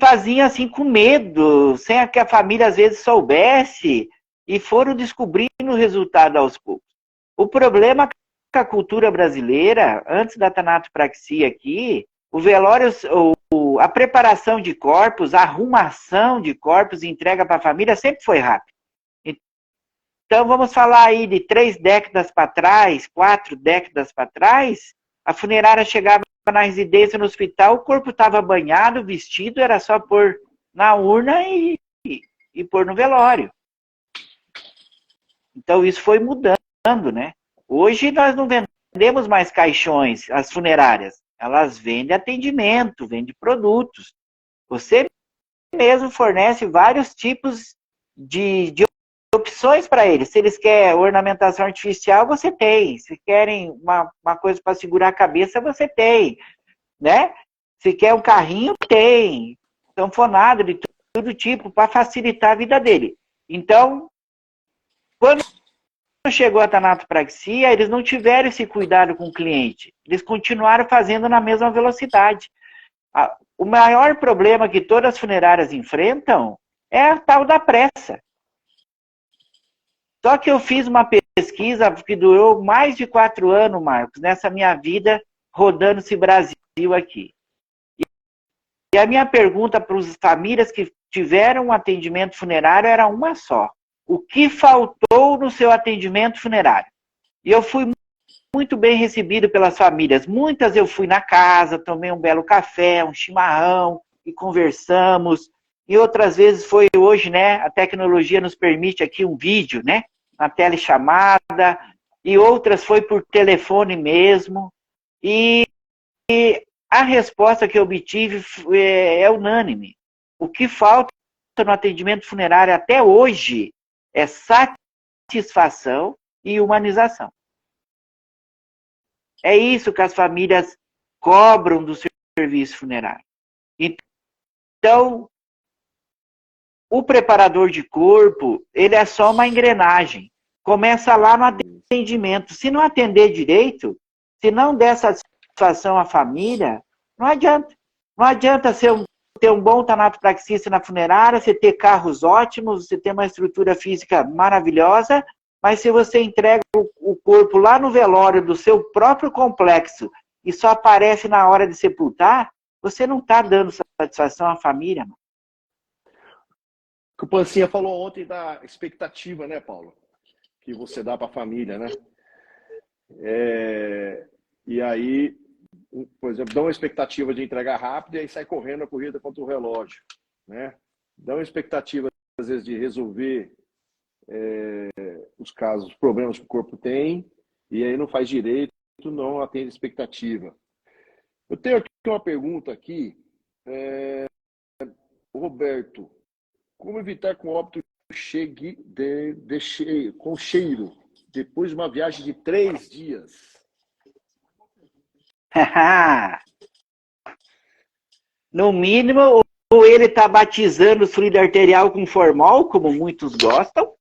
faziam assim com medo, sem que a família às vezes soubesse, e foram descobrindo o resultado aos poucos. O problema é que a cultura brasileira, antes da tanatopraxia aqui, o velório, a preparação de corpos, a arrumação de corpos e entrega para a família sempre foi rápida. Então vamos falar aí de 3 décadas para trás, 4 décadas para trás, a funerária chegava na residência, no hospital, o corpo estava banhado, vestido, era só pôr na urna e pôr no velório. Então isso foi mudando, né? Hoje nós não vendemos mais caixões, as funerárias. Elas vendem atendimento, vendem produtos. Você mesmo fornece vários tipos de opções para eles. Se eles querem ornamentação artificial, você tem. Se querem uma coisa para segurar a cabeça, você tem. Né? Se quer um carrinho, tem. Sanfonado de todo tipo, para facilitar a vida dele. Então, quando chegou a tanatopraxia, eles não tiveram esse cuidado com o cliente. Eles continuaram fazendo na mesma velocidade. O maior problema que todas as funerárias enfrentam é a tal da pressa. Só que eu fiz uma pesquisa que durou mais de 4 anos, Marcos, nessa minha vida rodando esse Brasil aqui. E a minha pergunta para as famílias que tiveram um atendimento funerário era uma só. O que faltou no seu atendimento funerário? E eu fui muito bem recebido pelas famílias. Muitas eu fui na casa, tomei um belo café, um chimarrão, e conversamos. E outras vezes foi hoje, né? A tecnologia nos permite aqui um vídeo, né? Uma telechamada. E outras foi por telefone mesmo. E a resposta que eu obtive é unânime. O que falta no atendimento funerário até hoje é satisfação e humanização. É isso que as famílias cobram do serviço funerário. Então, o preparador de corpo, ele é só uma engrenagem. Começa lá no atendimento. Se não atender direito, se não der satisfação à família, não adianta. Não adianta ter um bom tanatopraxista na funerária, você ter carros ótimos, você ter uma estrutura física maravilhosa, mas se você entrega o corpo lá no velório do seu próprio complexo e só aparece na hora de sepultar, você não está dando satisfação à família. Mano. O Pancinha falou ontem da expectativa, né, Paulo? Que você dá para a família, né? E aí, por exemplo, dá uma expectativa de entregar rápido e aí sai correndo a corrida contra o relógio, né? Dá uma expectativa, às vezes, de resolver os casos, os problemas que o corpo tem, e aí não faz direito, não atende a expectativa. Eu tenho aqui uma pergunta aqui, Roberto, como evitar que o óbito chegue com cheiro depois de uma viagem de 3 dias? No mínimo, ou ele está batizando o fluido arterial com formol, como muitos gostam.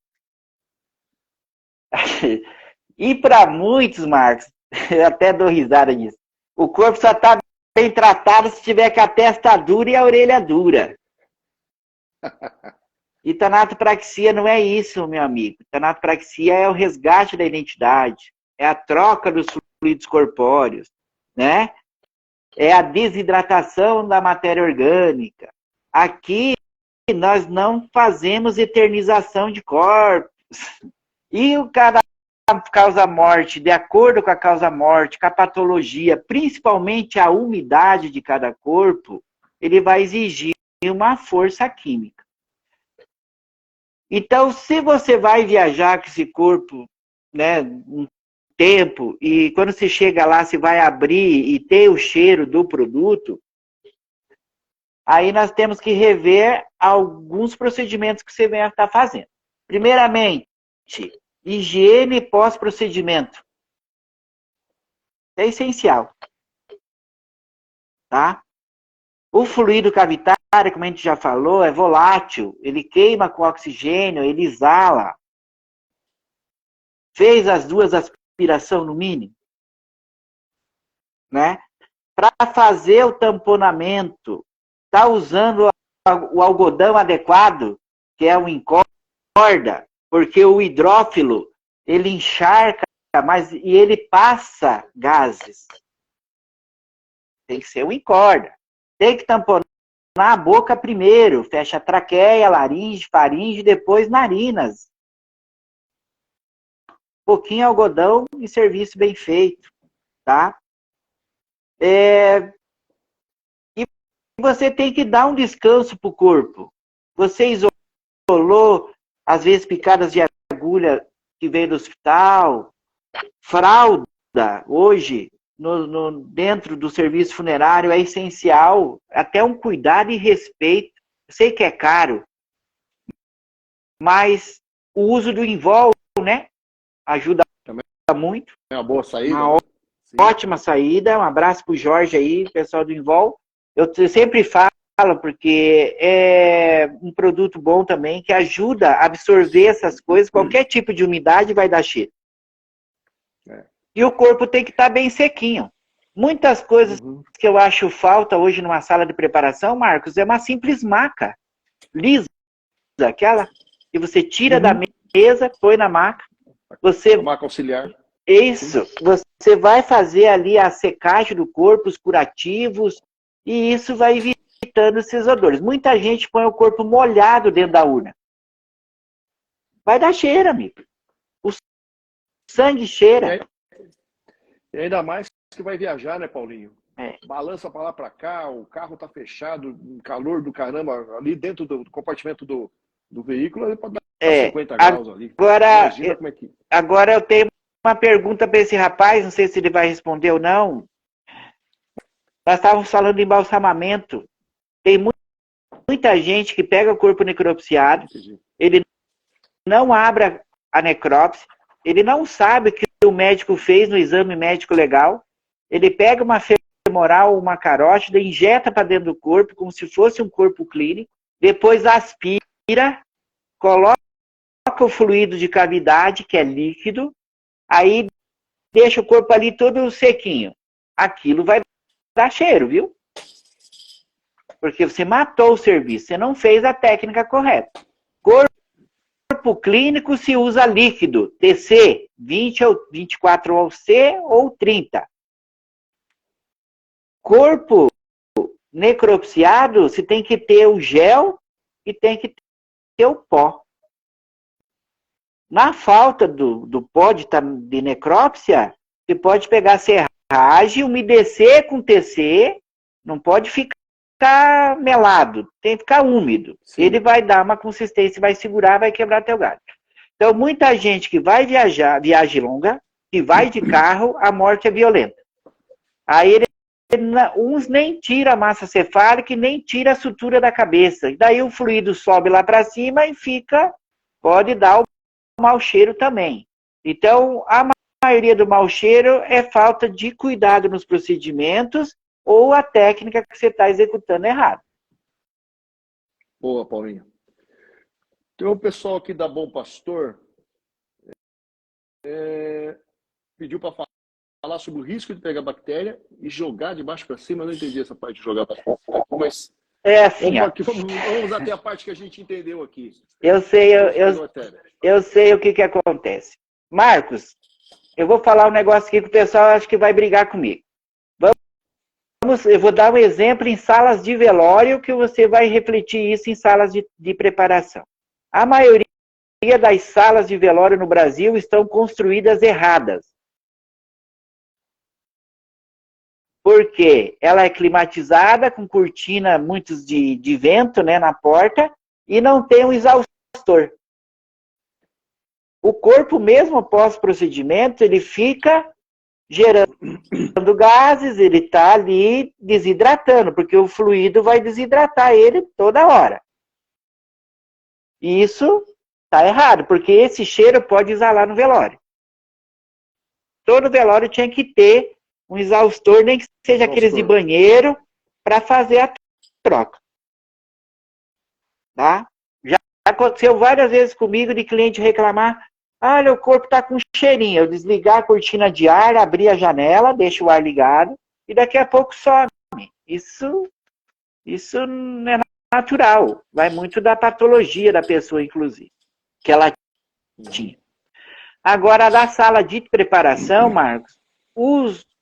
E para muitos, Marcos, eu até dou risada disso, o corpo só está bem tratado se tiver com a testa dura e a orelha dura. E tanatopraxia não é isso, meu amigo. Tanatopraxia é o resgate da identidade, é a troca dos fluidos corpóreos, né? É a desidratação da matéria orgânica. Aqui nós não fazemos eternização de corpos. E o cara causa-morte, de acordo com a causa-morte, com a patologia, principalmente a umidade de cada corpo, ele vai exigir uma força química. Então, se você vai viajar com esse corpo, né, um tempo, e quando você chega lá, você vai abrir e ter o cheiro do produto, aí nós temos que rever alguns procedimentos que você vem estar fazendo. Primeiramente, higiene pós-procedimento. É essencial. Tá? O fluido cavitário, como a gente já falou, é volátil. Ele queima com oxigênio, ele exala. Fez as 2 aspirações no mínimo. Né? Para fazer o tamponamento, está usando o algodão adequado, que é o encorda, porque o hidrófilo, ele encharca, e ele passa gases. Tem que ser o encorda. Tem que tamponar a boca primeiro, fecha a traqueia, laringe, faringe, depois narinas. Pouquinho algodão e serviço bem feito, tá? E você tem que dar um descanso para o corpo. Você isolou, às vezes, picadas de agulha que veio do hospital, fralda, hoje, dentro do serviço funerário, é essencial, até um cuidado e respeito. Eu sei que é caro, mas o uso do Invol, né, ajuda muito. É uma boa saída. Uma ótima saída. Um abraço pro Jorge aí, pessoal do Invol. Eu sempre falo, porque é um produto bom também, que ajuda a absorver essas coisas. Qualquer tipo de umidade vai dar cheiro. E o corpo tem que estar bem sequinho. Muitas coisas que eu acho falta hoje numa sala de preparação, Marcos, é uma simples maca lisa, aquela que você tira da mesa, põe na maca. Você, maca auxiliar. Isso. Você vai fazer ali a secagem do corpo, os curativos, e isso vai evitando esses odores. Muita gente põe o corpo molhado dentro da urna. Vai dar cheiro, amigo. O sangue cheira. E ainda mais que vai viajar, né, Paulinho? É. Balança para lá para cá, o carro tá fechado, calor do caramba, ali dentro do compartimento do veículo, ele pode dar 50 graus ali. Imagina como é que... Agora eu tenho uma pergunta para esse rapaz, não sei se ele vai responder ou não. Nós estávamos falando de embalsamamento. Tem muita gente que pega o corpo necropsiado, ele não abre a necrópsia, ele não sabe o que o médico fez no exame médico legal, ele pega uma femoral, uma carótida, injeta para dentro do corpo, como se fosse um corpo clínico, depois aspira, coloca o fluido de cavidade, que é líquido, aí deixa o corpo ali todo sequinho. Aquilo vai dar cheiro, viu? Porque você matou o serviço, você não fez a técnica correta. Corpo clínico se usa líquido, TC, 20 ou 24 ao C ou 30. Corpo necropsiado, você tem que ter o gel e tem que ter o pó. Na falta do pó de necrópsia, você pode pegar serragem, umedecer com TC, não pode ficar melado, tem que ficar úmido. Sim. Ele vai dar uma consistência, vai segurar, vai quebrar teu galho. Então, muita gente que vai viajar, viagem longa, que vai de carro, a morte é violenta. Aí uns nem tira a massa cefálica e nem tira a sutura da cabeça. E daí o fluido sobe lá para cima e pode dar o mau cheiro também. Então, a maioria do mau cheiro é falta de cuidado nos procedimentos ou a técnica que você está executando errado. Boa, Paulinho. Tem um pessoal aqui da Bom Pastor pediu para falar sobre o risco de pegar bactéria e jogar de baixo para cima. Eu não entendi essa parte de jogar para cima. Mas é assim, vamos até a parte que a gente entendeu aqui. Eu sei o que acontece. Marcos, eu vou falar um negócio aqui que o pessoal acho que vai brigar comigo. Eu vou dar um exemplo em salas de velório que você vai refletir isso em salas de preparação. A maioria das salas de velório no Brasil estão construídas erradas. Porque ela é climatizada, com cortina muitos de vento, né, na porta, e não tem um exaustor. o corpo mesmo após o procedimento, ele fica gerando gases, ele está ali desidratando, porque o fluido vai desidratar ele toda hora. E isso está errado, porque esse cheiro pode exalar no velório. Todo velório tinha que ter um exaustor, nem que seja aqueles de banheiro, para fazer a troca. Tá? Já aconteceu várias vezes comigo de cliente reclamar: olha, o corpo está com cheirinho. Eu desligar a cortina de ar, abrir a janela, deixo o ar ligado, e daqui a pouco some. Isso não é natural. Vai muito da patologia da pessoa, inclusive, que ela tinha. Agora, na sala de preparação, Marcos,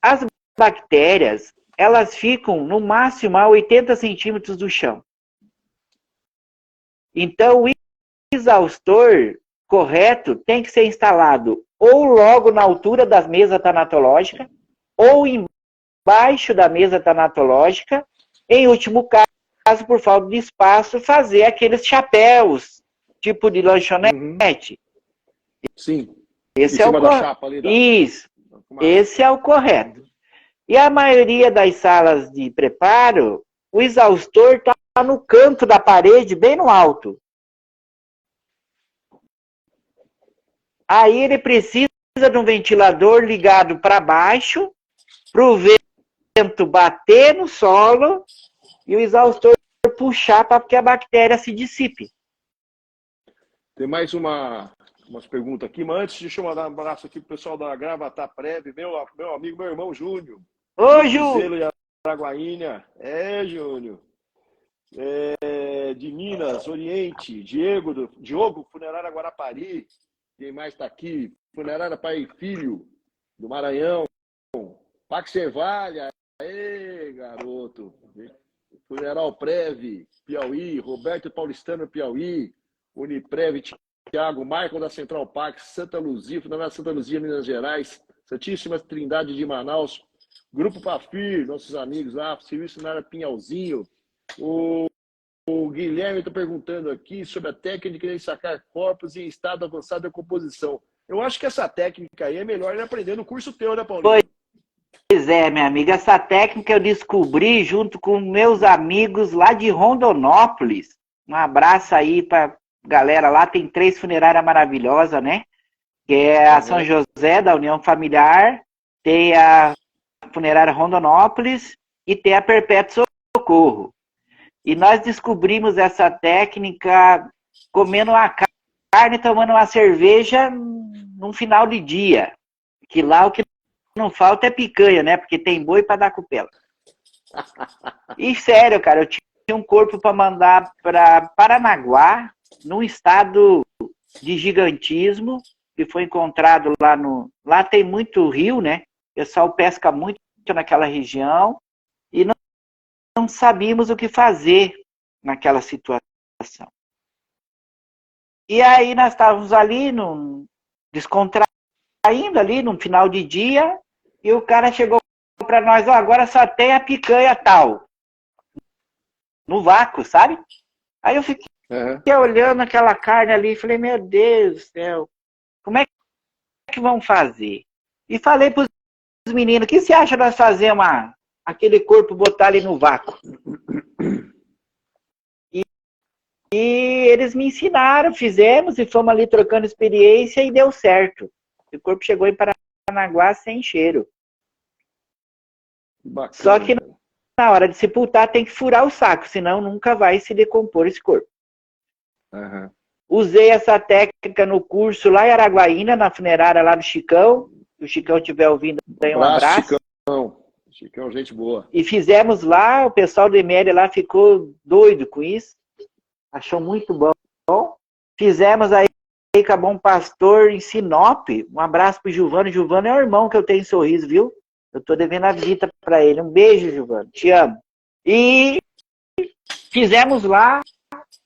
as bactérias, elas ficam no máximo a 80 centímetros do chão. Então, o exaustor correto tem que ser instalado ou logo na altura da mesa tanatológica, ou embaixo da mesa tanatológica, em último caso, por falta de espaço, fazer aqueles chapéus, tipo de lanchonete. Sim. Esse é o correto. Isso. Esse é o correto. E a maioria das salas de preparo, o exaustor está no canto da parede, bem no alto. Aí ele precisa de um ventilador ligado para baixo, para o vento bater no solo e o exaustor puxar para que a bactéria se dissipe. Tem mais umas perguntas aqui, mas antes deixa eu mandar um abraço aqui pro pessoal da Gravatar Prev, meu amigo, meu irmão Júnior. Ô, Júnior! Araguaína. Júnior. De Minas, Oriente, Diogo, Funerária Guarapari. Quem mais está aqui? Funerária Pai e Filho, do Maranhão. Pax Cevalha. Garoto. Funeral Prev, Piauí. Roberto Paulistano, Piauí. Uniprev, Tiago, Marco da Central Pax, Santa Luzia, Funerária Santa Luzia, Minas Gerais. Santíssima Trindade de Manaus. Grupo Pafir, nossos amigos lá. Serviço na área Pinhalzinho. O Guilherme está perguntando aqui sobre a técnica de sacar corpos em estado avançado de decomposição. Eu acho que essa técnica aí é melhor ele aprender no curso teu, né, Paulinho? Pois é, minha amiga. Essa técnica eu descobri junto com meus amigos lá de Rondonópolis. Um abraço aí para galera lá. Tem 3 funerárias maravilhosas, né? Que é a São José, da União Familiar, tem a Funerária Rondonópolis e tem a Perpétuo Socorro. E nós descobrimos essa técnica comendo uma carne e tomando uma cerveja num final de dia. Que lá o que não falta é picanha, né? Porque tem boi para dar cupela. E sério, cara, eu tinha um corpo para mandar para Paranaguá, num estado de gigantismo, que foi encontrado lá no... Lá tem muito rio, né? O pessoal pesca muito naquela região. E não sabíamos o que fazer naquela situação. E aí nós estávamos ali, descontraindo ali, num final de dia, e o cara chegou para nós: agora só tem a picanha tal. No vácuo, sabe? Aí eu fiquei olhando aquela carne ali e falei: meu Deus do céu, como é que vão fazer? E falei para os meninos: o que você acha de nós fazer aquele corpo, botar ali no vácuo? E eles me ensinaram, fizemos e fomos ali trocando experiência e deu certo. O corpo chegou em Paranaguá sem cheiro. Bacana. Só que na hora de sepultar tem que furar o saco, senão nunca vai se decompor esse corpo. Usei essa técnica no curso lá em Araguaína, na funerária lá do Chicão. Se o Chicão estiver ouvindo, dê um abraço. Chicão, gente boa. E fizemos lá, o pessoal do ML lá ficou doido com isso. Achou muito bom. Fizemos aí com a Bom Pastor em Sinop. Um abraço pro Gilvano. Gilvano é o irmão que eu tenho em Sorriso, viu? Eu tô devendo a visita para ele. Um beijo, Gilvano. Te amo. E fizemos lá,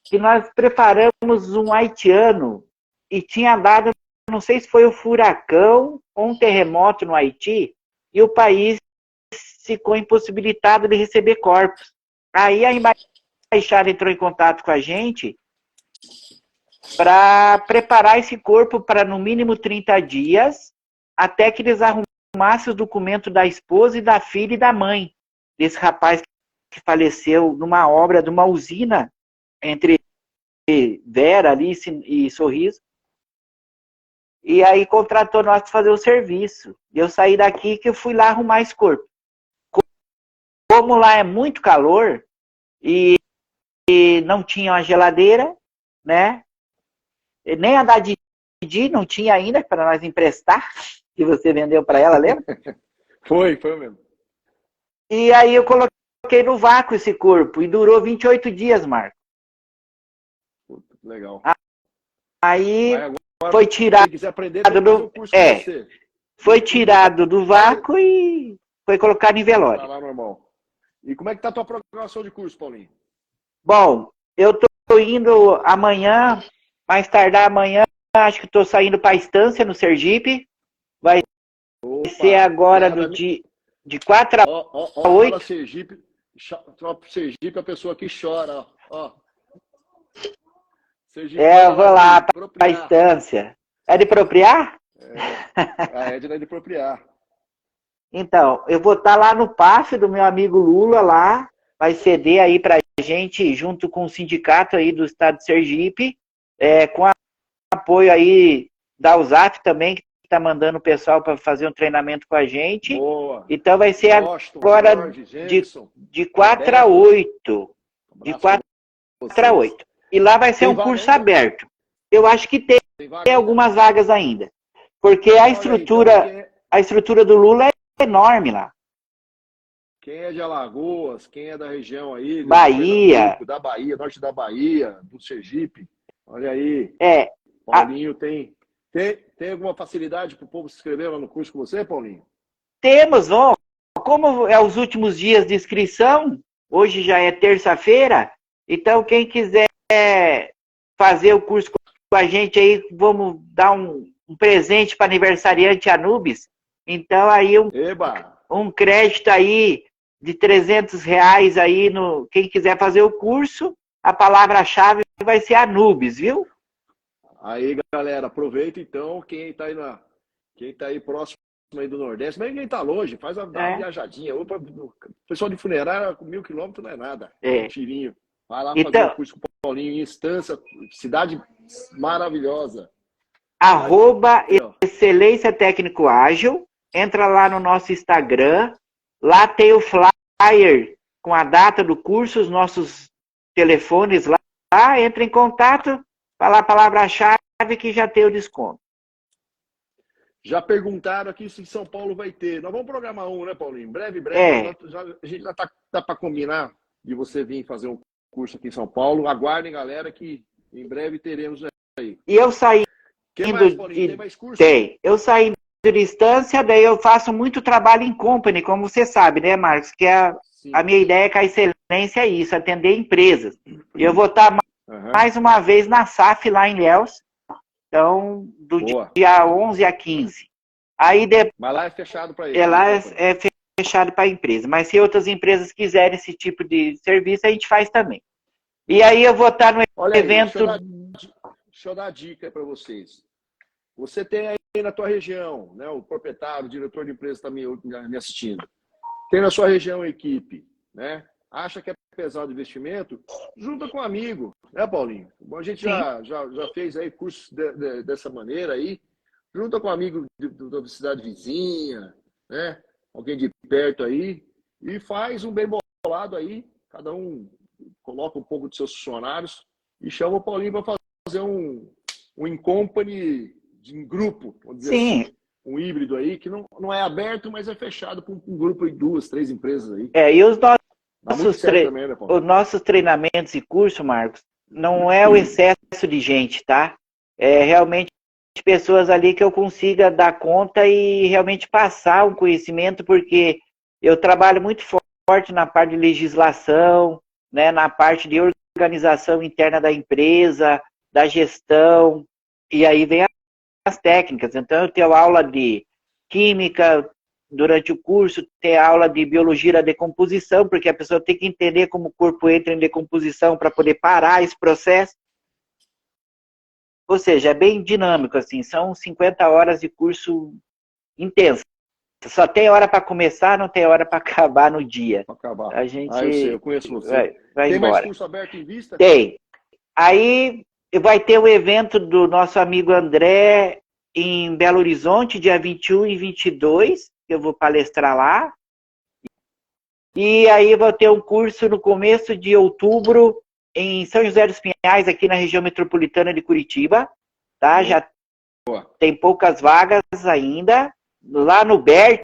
que nós preparamos um haitiano e tinha dado, não sei se foi o furacão ou um terremoto no Haiti, e o país ficou impossibilitado de receber corpos. Aí a embaixada entrou em contato com a gente para preparar esse corpo para no mínimo 30 dias, até que eles arrumassem os documentos da esposa e da filha e da mãe desse rapaz que faleceu numa obra de uma usina entre Vera ali e Sorriso. E aí contratou nós para fazer o serviço. E eu saí daqui que eu fui lá arrumar esse corpo. Como lá é muito calor e não tinha uma geladeira, né? E nem andar de não tinha ainda para nós emprestar, que você vendeu para ela, lembra? Foi mesmo. E aí eu coloquei no vácuo esse corpo e durou 28 dias, Marco. Legal. Aí foi tirado. Quem quiser aprender, tem que fazer o curso com você. Foi tirado do vácuo e foi colocado em velório. Tá lá normal. E como é que tá a tua programação de curso, Paulinho? Bom, eu tô indo amanhã, mais tardar amanhã, acho que estou saindo para a Estância no Sergipe. Vai ser agora de 4 a 8. Sergipe, a pessoa que chora, ó. Sergipe, eu vou lá para a Estância. É de Propriar? É de Propriar. Então, eu vou estar lá no PAF do meu amigo Lula lá, vai ceder aí pra gente, junto com o sindicato aí do estado de Sergipe, com apoio aí da USAF também, que está mandando o pessoal para fazer um treinamento com a gente. Boa. Então vai ser agora de 4 a 8. De 4 a 8. E lá vai ser um curso aberto. Eu acho que tem algumas vagas ainda. Porque a estrutura do Lula é enorme lá. Quem é de Alagoas, quem é da região aí, Bahia, da Bahia, norte da Bahia, do Sergipe, olha aí. Paulinho tem alguma facilidade para o povo se inscrever lá no curso com você, Paulinho? Temos, ó. Como é os últimos dias de inscrição, hoje já é terça-feira, então quem quiser fazer o curso com a gente aí, vamos dar um presente para aniversariante Anubis. Então aí um crédito aí de R$300 aí quem quiser fazer o curso, a palavra-chave vai ser Anubis, viu? Aí, galera, aproveita então, quem tá aí próximo aí do Nordeste, mas quem tá longe, faz uma viajadinha. O pessoal de funerária com 1.000 quilômetros não é nada. Um tirinho. Vai lá fazer o curso com o Paulinho em Estância, cidade maravilhosa. @Excelência Técnico Ágil. Entra lá no nosso Instagram. Lá tem o flyer com a data do curso, os nossos telefones lá. Entra em contato, fala a palavra-chave que já tem o desconto. Já perguntaram aqui se em São Paulo vai ter. Nós vamos programar né, Paulinho? Breve. A gente já tá para combinar de você vir fazer um curso aqui em São Paulo. Aguardem, galera, que em breve teremos aí. E eu saindo Tem mais curso? Tem. Eu saindo de distância, daí eu faço muito trabalho em company, como você sabe, né, Marcos? Que a minha ideia com a excelência é isso, atender empresas. E eu vou estar mais uma vez na SAF lá em Ilhéus. Então, do dia 11 a 15. Mas lá é fechado para ele. Lá é fechado para a empresa. Mas se outras empresas quiserem esse tipo de serviço, a gente faz também. E aí eu vou estar no evento... Deixa eu dar a dica para vocês. Você tem aí na tua região, né, o proprietário, o diretor de empresa está me assistindo. Tem na sua região a equipe, né? Acha que é pesado o investimento? Junta com um amigo, né, Paulinho? A gente já fez aí cursos dessa maneira aí. Junta com um amigo da cidade vizinha, né? Alguém de perto aí e faz um bem bolado aí. Cada um coloca um pouco dos seus funcionários e chama o Paulinho para fazer um in-company em grupo, vamos dizer assim, um híbrido aí, que não é aberto, mas é fechado para um grupo de 2, 3 empresas aí. E os nossos treinamentos e cursos, Marcos, não é o excesso de gente, tá? É realmente pessoas ali que eu consiga dar conta e realmente passar um conhecimento, porque eu trabalho muito forte na parte de legislação, né, na parte de organização interna da empresa, da gestão, e aí vem as técnicas. Então eu tenho aula de química durante o curso, tenho aula de biologia da decomposição, porque a pessoa tem que entender como o corpo entra em decomposição para poder parar esse processo. ou seja, é bem dinâmico, assim, são 50 horas de curso intenso. Só tem hora para começar, não tem hora para acabar no dia. Acabar. A gente Eu sei, eu conheço você. vai Tem embora. mais curso aberto em vista? Tem. Aí vai ter o evento do nosso amigo André em Belo Horizonte, dia 21 e 22, que eu vou palestrar lá. E aí vou ter um curso no começo de outubro em São José dos Pinhais, aqui na região metropolitana de Curitiba. Tá? Já tem poucas vagas ainda. Lá no BERT.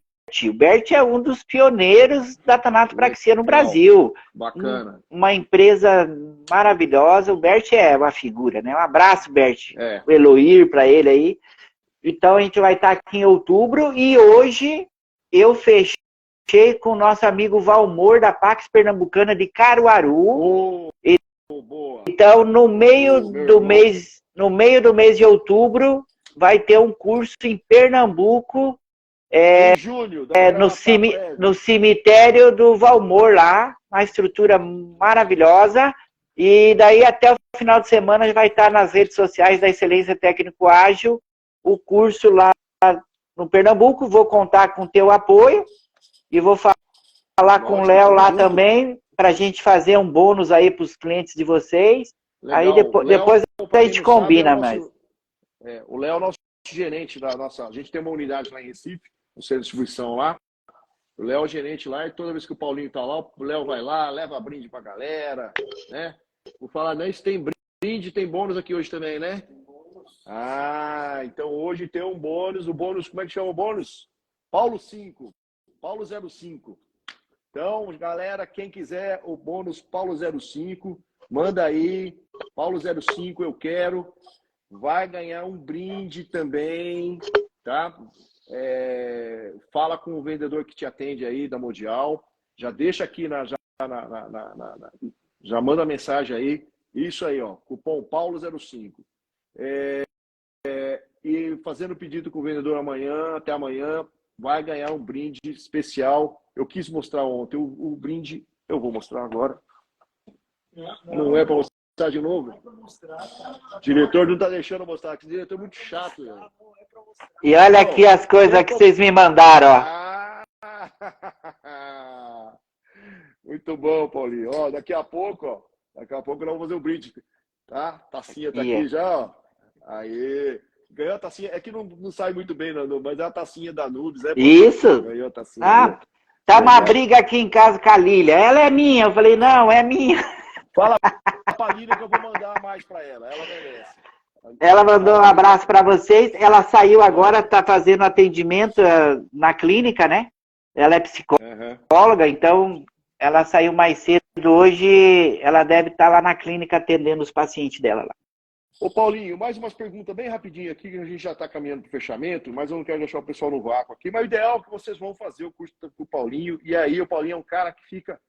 O BERT é um dos pioneiros da tanatopraxia no Brasil. Bacana. Uma empresa maravilhosa. O BERT é uma figura, né? Um abraço, BERT. O Eloir para ele aí. Então a gente vai estar aqui em outubro e hoje eu fechei com o nosso amigo Valmor da Pax Pernambucana de Caruaru. Boa. Então no meio do mês de outubro vai ter um curso em Pernambuco. Em julho, no cemitério do Valmor lá, uma estrutura maravilhosa, e daí até o final de semana vai estar nas redes sociais da Excelência Técnico Ágil, o curso lá no Pernambuco. Vou contar com o teu apoio, e vou falar com o Léo lá também, para a gente fazer um bônus aí para os clientes de vocês. Legal. Aí depois a gente combina mais. O Léo é o nosso gerente da nossa... A gente tem uma unidade lá em Recife, no centro de distribuição lá. O Léo é o gerente lá, e toda vez que o Paulinho tá lá, o Léo vai lá, leva brinde pra galera, né? Vou falar, né? Se tem brinde, tem bônus aqui hoje também, né? Então hoje tem um bônus. O bônus, como é que chama o bônus? Paulo 5. Paulo 05. Então, galera, quem quiser o bônus Paulo 05, manda aí. Paulo 05, eu quero. Vai ganhar um brinde também, tá? Fala com o vendedor que te atende aí da Modial. Já deixa aqui já manda mensagem aí. Isso aí, ó. Cupom Paulo 05. E fazendo pedido com o vendedor até amanhã, vai ganhar um brinde especial. Eu quis mostrar ontem o brinde, eu vou mostrar agora. Não é para mostrar de novo? O diretor não tá deixando mostrar, que o diretor é muito chato. Né? E olha aqui as coisas que vocês me mandaram, ó. Muito bom, Paulinho. Ó, daqui a pouco nós vamos fazer um brinde, tá? Tacinha tá aqui já, ó. Aí, ganhou a tacinha. É que não sai muito bem, não, mas é a tacinha da Nubes. Isso. Ganhou a tacinha. Tá uma briga aqui em casa com a Lília. Ela é minha. Eu falei, não, é minha. Fala pra Lília que eu vou mandar mais pra ela. Ela merece. Ela mandou um abraço para vocês. Ela saiu agora, está fazendo atendimento na clínica, né? Ela é psicóloga, então ela saiu mais cedo hoje. Ela deve estar lá na clínica atendendo os pacientes dela lá. Ô Paulinho, mais umas perguntas bem rapidinho aqui, que a gente já está caminhando para o fechamento, mas eu não quero deixar o pessoal no vácuo aqui. Mas o ideal é que vocês vão fazer o curso com o Paulinho, e aí o Paulinho é um cara que fica...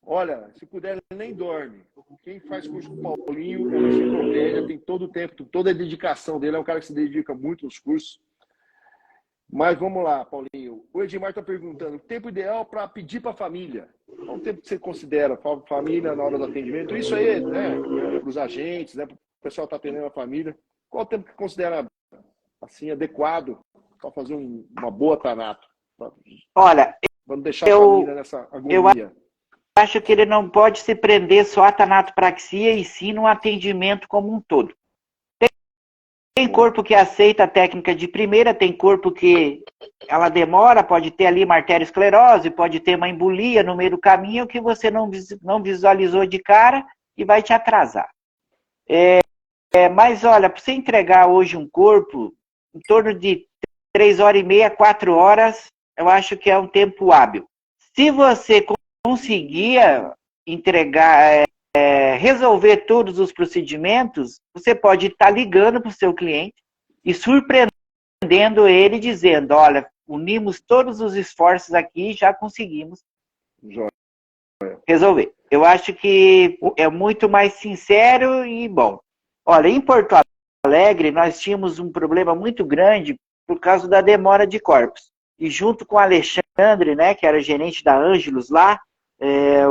Olha, se puder, ele nem dorme. Quem faz curso com o Paulinho é uma enciclopédia, tem todo o tempo, toda a dedicação dele, é um cara que se dedica muito nos cursos. Mas vamos lá, Paulinho. O Edmar está perguntando, o tempo ideal para pedir para a família. Qual o tempo que você considera família na hora do atendimento? Isso aí, né, para os agentes, né, para o pessoal que está atendendo a família. Qual o tempo que considera assim, adequado para fazer uma boa tanato? Olha, vamos deixar a família nessa agonia. Eu acho que ele não pode se prender só à tanatopraxia e sim no atendimento como um todo. Tem corpo que aceita a técnica de primeira, tem corpo que ela demora, pode ter ali uma arteriosclerose, pode ter uma embolia no meio do caminho que você não visualizou de cara e vai te atrasar. Mas olha, para você entregar hoje um corpo, em torno de 3 horas e meia, 4 horas, eu acho que é um tempo hábil. Se você conseguir entregar, resolver todos os procedimentos, você pode estar ligando para o seu cliente e surpreendendo ele dizendo, olha, unimos todos os esforços aqui e já conseguimos resolver. Eu acho que é muito mais sincero e bom. Olha, em Porto Alegre nós tínhamos um problema muito grande por causa da demora de corpos. E junto com o Alexandre, né, que era gerente da Ângelos lá,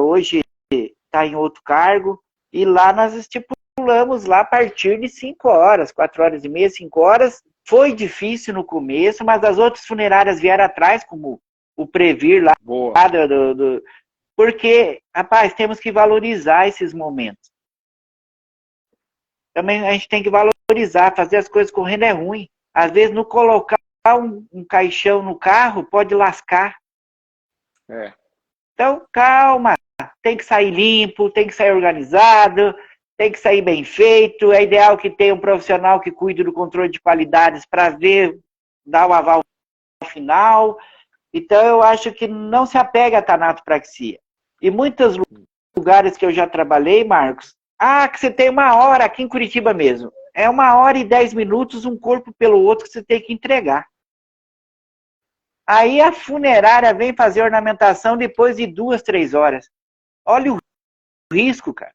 hoje está em outro cargo, e lá nós estipulamos calculamos lá a partir de 5 horas, 4 horas e meia, 5 horas. Foi difícil no começo, mas as outras funerárias vieram atrás, como o Previr lá, porque, rapaz, temos que valorizar esses momentos. Também a gente tem que valorizar, fazer as coisas correndo é ruim. Às vezes, não colocar um caixão no carro pode lascar. Então, calma. Tem que sair limpo, tem que sair organizado, tem que sair bem feito. É ideal que tenha um profissional que cuide do controle de qualidades para ver, dar o aval final. Então, eu acho que não se apega a tanatopraxia. E muitos lugares que eu já trabalhei, Marcos, que você tem 1 hora, aqui em Curitiba mesmo. É 1 hora e 10 minutos, um corpo pelo outro que você tem que entregar. Aí a funerária vem fazer ornamentação depois de 2, 3 horas. Olha o risco, cara.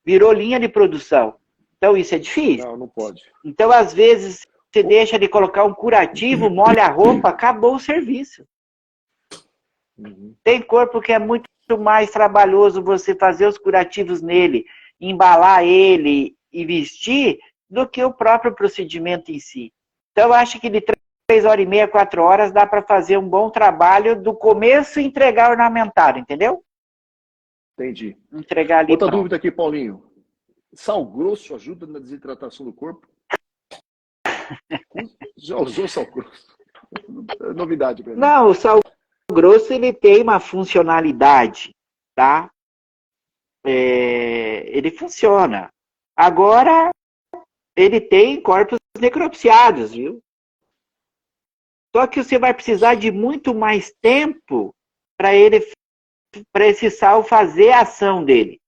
Virou linha de produção. Então isso é difícil. Não pode. Então, às vezes, você deixa de colocar um curativo, molha a roupa, acabou o serviço. Tem corpo que é muito mais trabalhoso você fazer os curativos nele, embalar ele e vestir, do que o próprio procedimento em si. Então, eu acho que de 3 horas e meia, 4 horas, dá para fazer um bom trabalho do começo e entregar ornamentado, entendeu? Entendi. Entregar ali. Outra dúvida aqui, Paulinho. Sal grosso ajuda na desidratação do corpo? Já usou sal grosso? Novidade para mim. Não, o sal grosso ele tem uma funcionalidade, tá? Ele funciona. Agora, ele tem corpos necropsiados, viu? Só que você vai precisar de muito mais tempo para esse sal fazer a ação dele.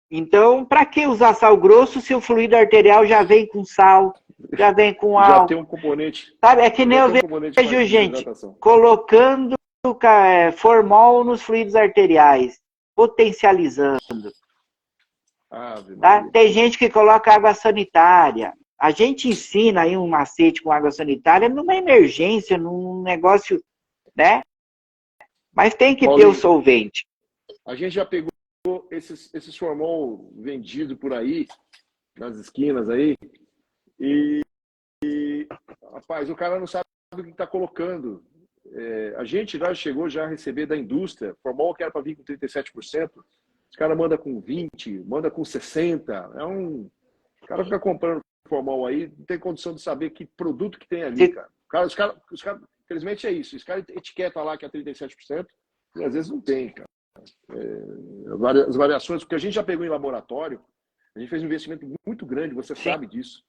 Então, para que usar sal grosso se o fluido arterial já vem com sal, já vem com álcool? Já tem um componente. Sabe? É que nem eu vejo gente colocando formol nos fluidos arteriais, potencializando. Tá? Tem gente que coloca água sanitária. A gente ensina aí um macete com água sanitária numa emergência, num negócio, né? Mas tem que ter o solvente. A gente já pegou esses formol vendidos por aí, nas esquinas aí, e rapaz, o cara não sabe o que está colocando. A gente já chegou a receber da indústria formol que era para vir com 37%, os caras mandam com 20%, manda com 60%. O cara fica comprando formol aí, não tem condição de saber que produto que tem ali, cara. Os caras, infelizmente é isso, os caras etiquetam lá que é 37%, e às vezes não tem, cara. As variações, porque a gente já pegou em laboratório, a gente fez um investimento muito grande, você sabe disso.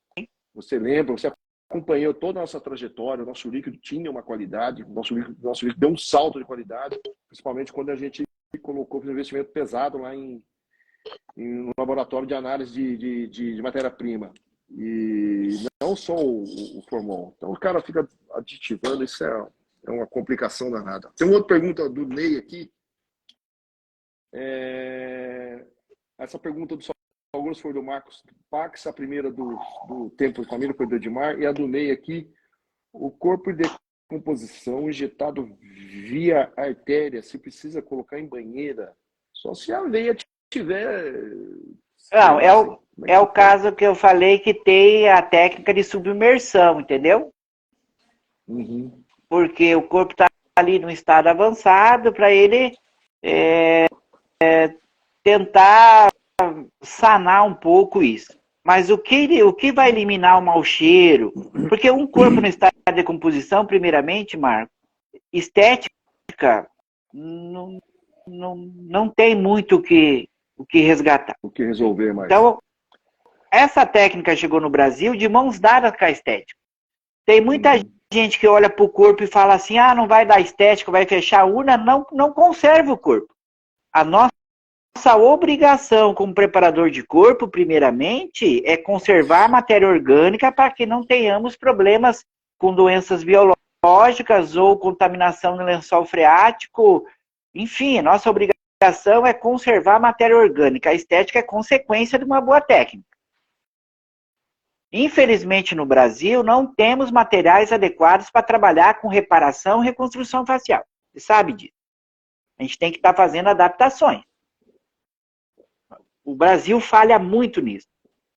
Você lembra, você acompanhou toda a nossa trajetória, o nosso líquido tinha uma qualidade, o nosso líquido deu um salto de qualidade, principalmente quando a gente colocou um investimento pesado lá em um laboratório de análise de matéria-prima. E não só o formol. Então o cara fica aditivando, isso é uma complicação danada. Tem uma outra pergunta do Ney aqui. Essa pergunta do Sal Grosso foi do Marcos Pax, a primeira do Templo de Família foi do Edmar, e a do Ney aqui, o corpo de decomposição injetado via artéria, se precisa colocar em banheira, só se a veia tiver... Não, é o caso que eu falei que tem a técnica de submersão, entendeu? Porque o corpo está ali num estado avançado para ele tentar sanar um pouco isso. Mas o que vai eliminar o mau cheiro? Porque um corpo no estado de decomposição, primeiramente, Marco, estética, não tem muito o que resgatar. O que resolver mais. Então, essa técnica chegou no Brasil de mãos dadas com a estética. Tem muita gente que olha para o corpo e fala assim, não vai dar estética, vai fechar a urna, não conserva o corpo. A nossa obrigação como preparador de corpo, primeiramente, é conservar a matéria orgânica para que não tenhamos problemas com doenças biológicas ou contaminação no lençol freático. Enfim, a nossa obrigação é conservar a matéria orgânica. A estética é consequência de uma boa técnica. Infelizmente, no Brasil, não temos materiais adequados para trabalhar com reparação e reconstrução facial. Você sabe disso. A gente tem que estar fazendo adaptações. O Brasil falha muito nisso.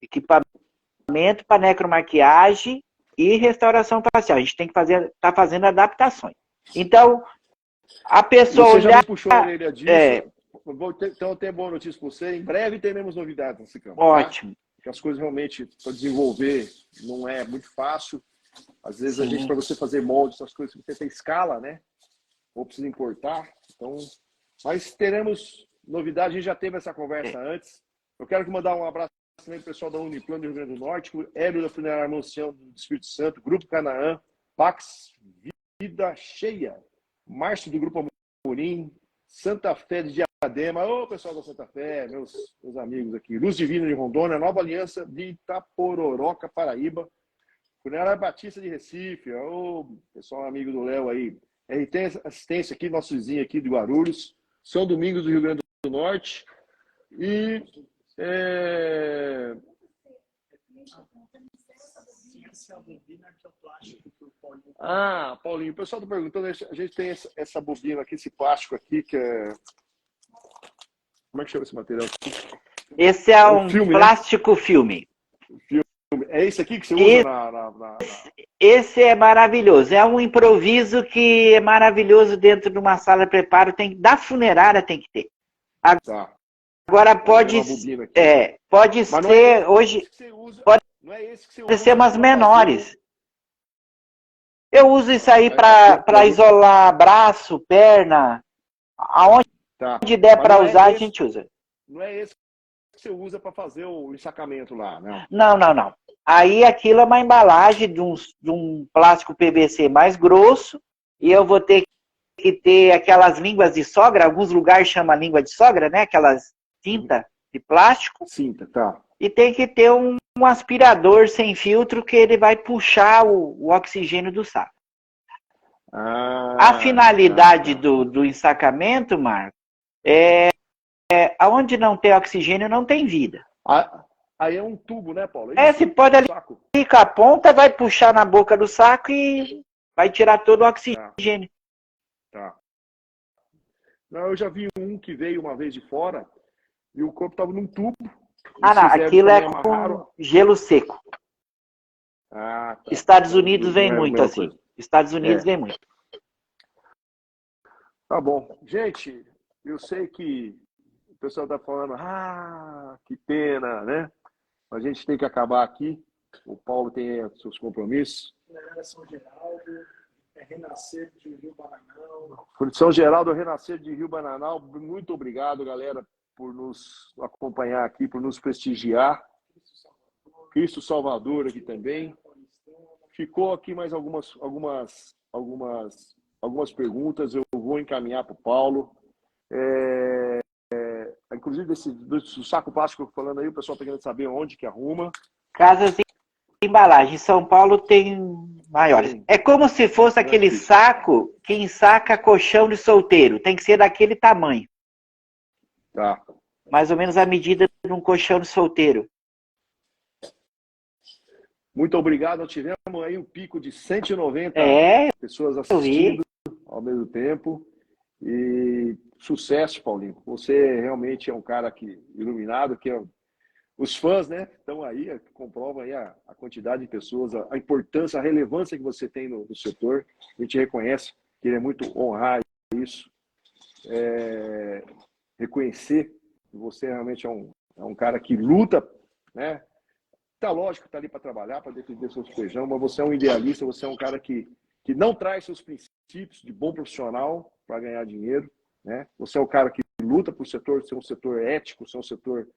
Equipamento para necromaquiagem e restauração facial. A gente tem que tá fazendo adaptações. Então, a pessoa você já olhar... me puxou a orelha disso. Então, eu tenho boa notícia para você. Em breve teremos novidades nesse campo. Ótimo. Tá? Porque as coisas realmente, para desenvolver, não é muito fácil. Às vezes, a gente, para você fazer molde, essas coisas, você tem escala, né? Ou precisa importar. Então, mas teremos novidade. A gente já teve essa conversa antes. Eu quero mandar um abraço também pro pessoal da Uniplano do Rio Grande do Norte, o Hélio da Funerária Mancião do Espírito Santo, Grupo Canaã, Pax Vida Cheia, Márcio do Grupo Amorim, Santa Fé de Diadema, ô pessoal da Santa Fé, meus amigos aqui, Luz Divina de Rondônia, Nova Aliança de Itapororoca, Paraíba, Funerária Batista de Recife, ô pessoal amigo do Léo aí, RT Assistência aqui, nosso vizinho aqui de Guarulhos, São Domingos do Rio Grande do Norte e Paulinho, o pessoal está perguntando, a gente tem essa bobina aqui, esse plástico aqui, que é... Como é que chama esse material? Esse é um filme, plástico, né? Filme. É esse aqui que você usa Esse é maravilhoso. É um improviso que é maravilhoso dentro de uma sala de preparo. Da funerária tem que ter. Agora pode ser hoje... Pode ser umas menores. Eu uso isso aí para isolar braço, perna. Aonde der para usar, a gente usa. Não é esse que você usa para fazer o ensacamento lá, né? Não. Aí aquilo é uma embalagem de um plástico PVC mais grosso e eu vou ter que ter aquelas línguas de sogra, alguns lugares chamam língua de sogra, né? Aquelas tinta de plástico. Cinta, tá. E tem que ter um aspirador sem filtro que ele vai puxar o oxigênio do saco. A finalidade do ensacamento, Marco, aonde não tem oxigênio não tem vida. Aí é um tubo, né, Paulo? Você pode ali com a ponta, vai puxar na boca do saco e vai tirar todo o oxigênio. Tá. Não, eu já vi um que veio uma vez de fora e o corpo estava num tubo. Não, aquilo é com gelo seco. Tá. Estados Unidos vem muito assim. Estados Unidos vem muito. Tá bom. Gente, eu sei que o pessoal está falando, que pena, né? A gente tem que acabar aqui. O Paulo tem seus compromissos. São Geraldo, Renascer de Rio Bananal. São Geraldo, Renascer de Rio Bananal. Muito obrigado, galera, por nos acompanhar aqui, por nos prestigiar. Cristo Salvador aqui também. Ficou aqui mais algumas perguntas. Eu vou encaminhar para o Paulo. Inclusive, do saco plástico falando aí, o pessoal está querendo saber onde que arruma. Casas de embalagem. Em São Paulo tem maiores. É como se fosse aquele saco que ensaca colchão de solteiro. Tem que ser daquele tamanho. Tá. Mais ou menos a medida de um colchão de solteiro. Muito obrigado. Nós tivemos aí um pico de 190 pessoas assistindo ao mesmo tempo. E sucesso, Paulinho. Você realmente é um cara iluminado, que os fãs, né, estão aí, comprovam aí a quantidade de pessoas, a importância, a relevância que você tem no setor. A gente reconhece, queria muito honrar isso, reconhecer que você realmente é um cara que luta, né? Tá lógico que tá ali para trabalhar, para defender seus feijão, mas você é um idealista, você é um cara que não traz seus princípios de bom profissional para ganhar dinheiro, né? Você é o cara que luta por setor, ser um setor ético, ser um setor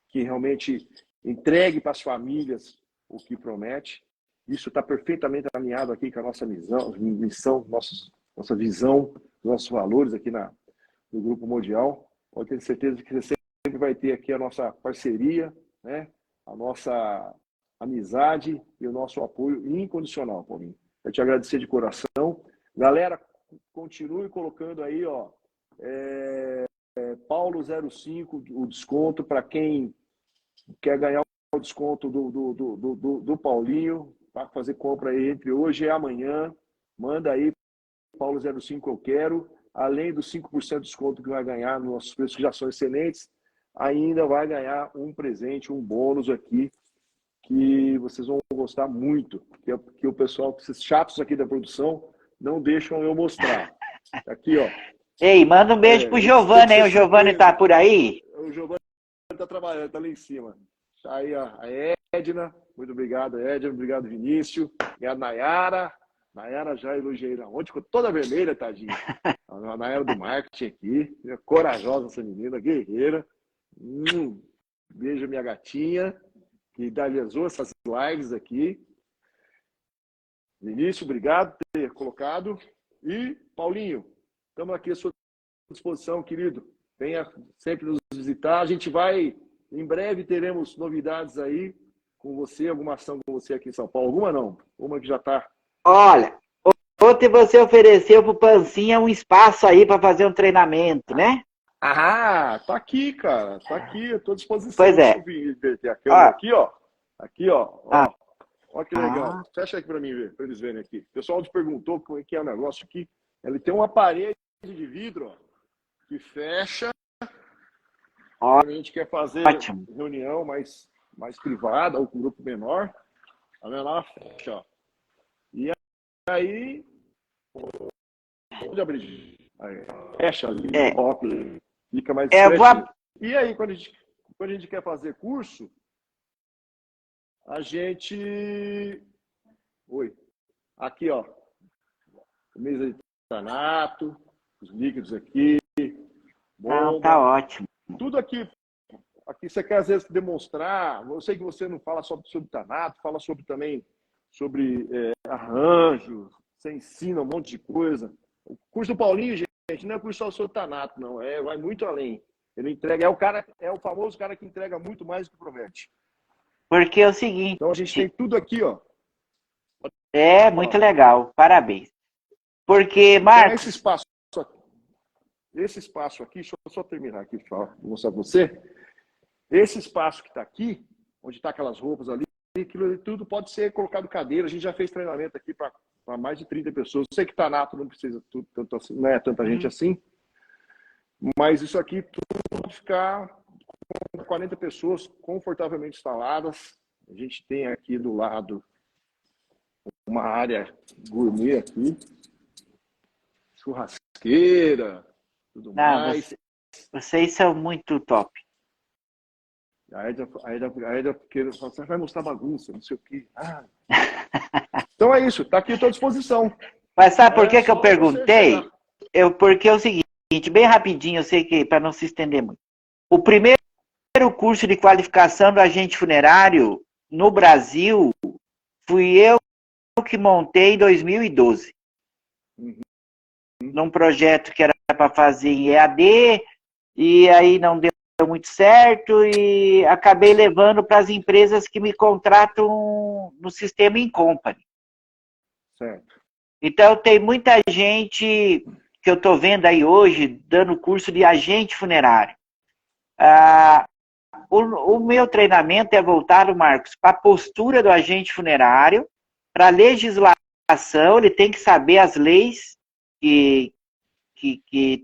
que realmente entregue para as famílias o que promete. Isso está perfeitamente alinhado aqui com a nossa missão, nossa visão, nossos valores aqui no Grupo Mundial. Pode ter certeza que você sempre vai ter aqui a nossa parceria, né? A nossa amizade e o nosso apoio incondicional, Paulinho. Eu te agradecer de coração. Galera, continue colocando aí, ó, Paulo05, o desconto para quem quer ganhar o desconto do Paulinho, para fazer compra aí entre hoje e amanhã. Manda aí, Paulo05 eu quero, além dos 5% de desconto que vai ganhar nos nossos preços que já são excelentes. ainda vai ganhar um presente, um bônus aqui, que vocês vão gostar muito, que o pessoal, esses chatos aqui da produção, não deixam eu mostrar. Aqui, ó. Ei, manda um beijo pro Giovanni, hein? O Giovanni tá por aí? O Giovanni tá trabalhando, tá lá em cima. Tá aí a Edna, muito obrigado, Edna, obrigado, Vinícius, e a Nayara. Nayara já elogiei ela ontem, ficou toda vermelha, tadinha. A Nayara do marketing aqui, corajosa essa menina, guerreira. Beijo minha gatinha, que idealizou essas lives aqui. Vinícius, obrigado por ter colocado. E, Paulinho, estamos aqui à sua disposição, querido. Venha sempre nos visitar. A gente vai, em breve, teremos novidades aí com você, alguma ação com você aqui em São Paulo. Alguma não, uma que já está. Olha, ontem você ofereceu pro Pancinha um espaço aí para fazer um treinamento, né? Ah, tá aqui, cara. Tá aqui, eu tô à disposição. Pois é. Deixa eu inverter a câmera aqui, ó. Aqui, ó. Ah. Ó que legal. Fecha aqui para mim ver, para eles verem aqui. O pessoal te perguntou como é que é o negócio aqui. Ele tem uma parede de vidro, ó, que fecha. Ó, a gente quer fazer ótimo. Reunião mais privada ou com grupo menor. A minha lá fecha, ó. E aí pode abrir. Aí, fecha ali, ó, fica mais discreto. E aí, quando a gente quer fazer curso, a gente... Oi. Aqui, ó. Mesa de tanato, os líquidos aqui. Bomba. Tá ótimo. Tudo aqui. Aqui você quer, às vezes, demonstrar. Eu sei que você não fala só sobre tanato, fala também sobre arranjo. Você ensina um monte de coisa. O curso do Paulinho, gente, não é curso só sobre tanato, não. Vai muito além. Ele entrega, é o famoso cara que entrega muito mais do que promete. Porque é o seguinte... Então a gente tem tudo aqui, ó. Muito legal. Parabéns. Porque, Marcos... Esse espaço aqui, deixa eu só terminar aqui para mostrar para você. Esse espaço que está aqui, onde está aquelas roupas ali, aquilo ali, tudo pode ser colocado cadeira. A gente já fez treinamento aqui para mais de 30 pessoas. Eu sei que tanato não precisa tanto assim, não é tanta gente assim. Mas isso aqui tudo pode ficar com 40 pessoas confortavelmente instaladas. A gente tem aqui do lado uma área gourmet aqui, churrasqueira, tudo mais. Vocês são muito top. A Edna porque você vai mostrar bagunça, não sei o quê. Então é isso, tá aqui à tua disposição. Mas sabe por que eu perguntei? Porque é o seguinte, bem rapidinho, eu sei que para não se estender muito. O primeiro curso de qualificação do agente funerário no Brasil fui eu que montei em 2012. Num projeto que era para fazer em EAD, e aí não deu muito certo, e acabei levando para as empresas que me contratam no sistema Incompany. Certo. Então tem muita gente que eu estou vendo aí hoje dando curso de agente funerário. O meu treinamento é voltado, Marcos, para a postura do agente funerário, para a legislação. Ele tem que saber as leis que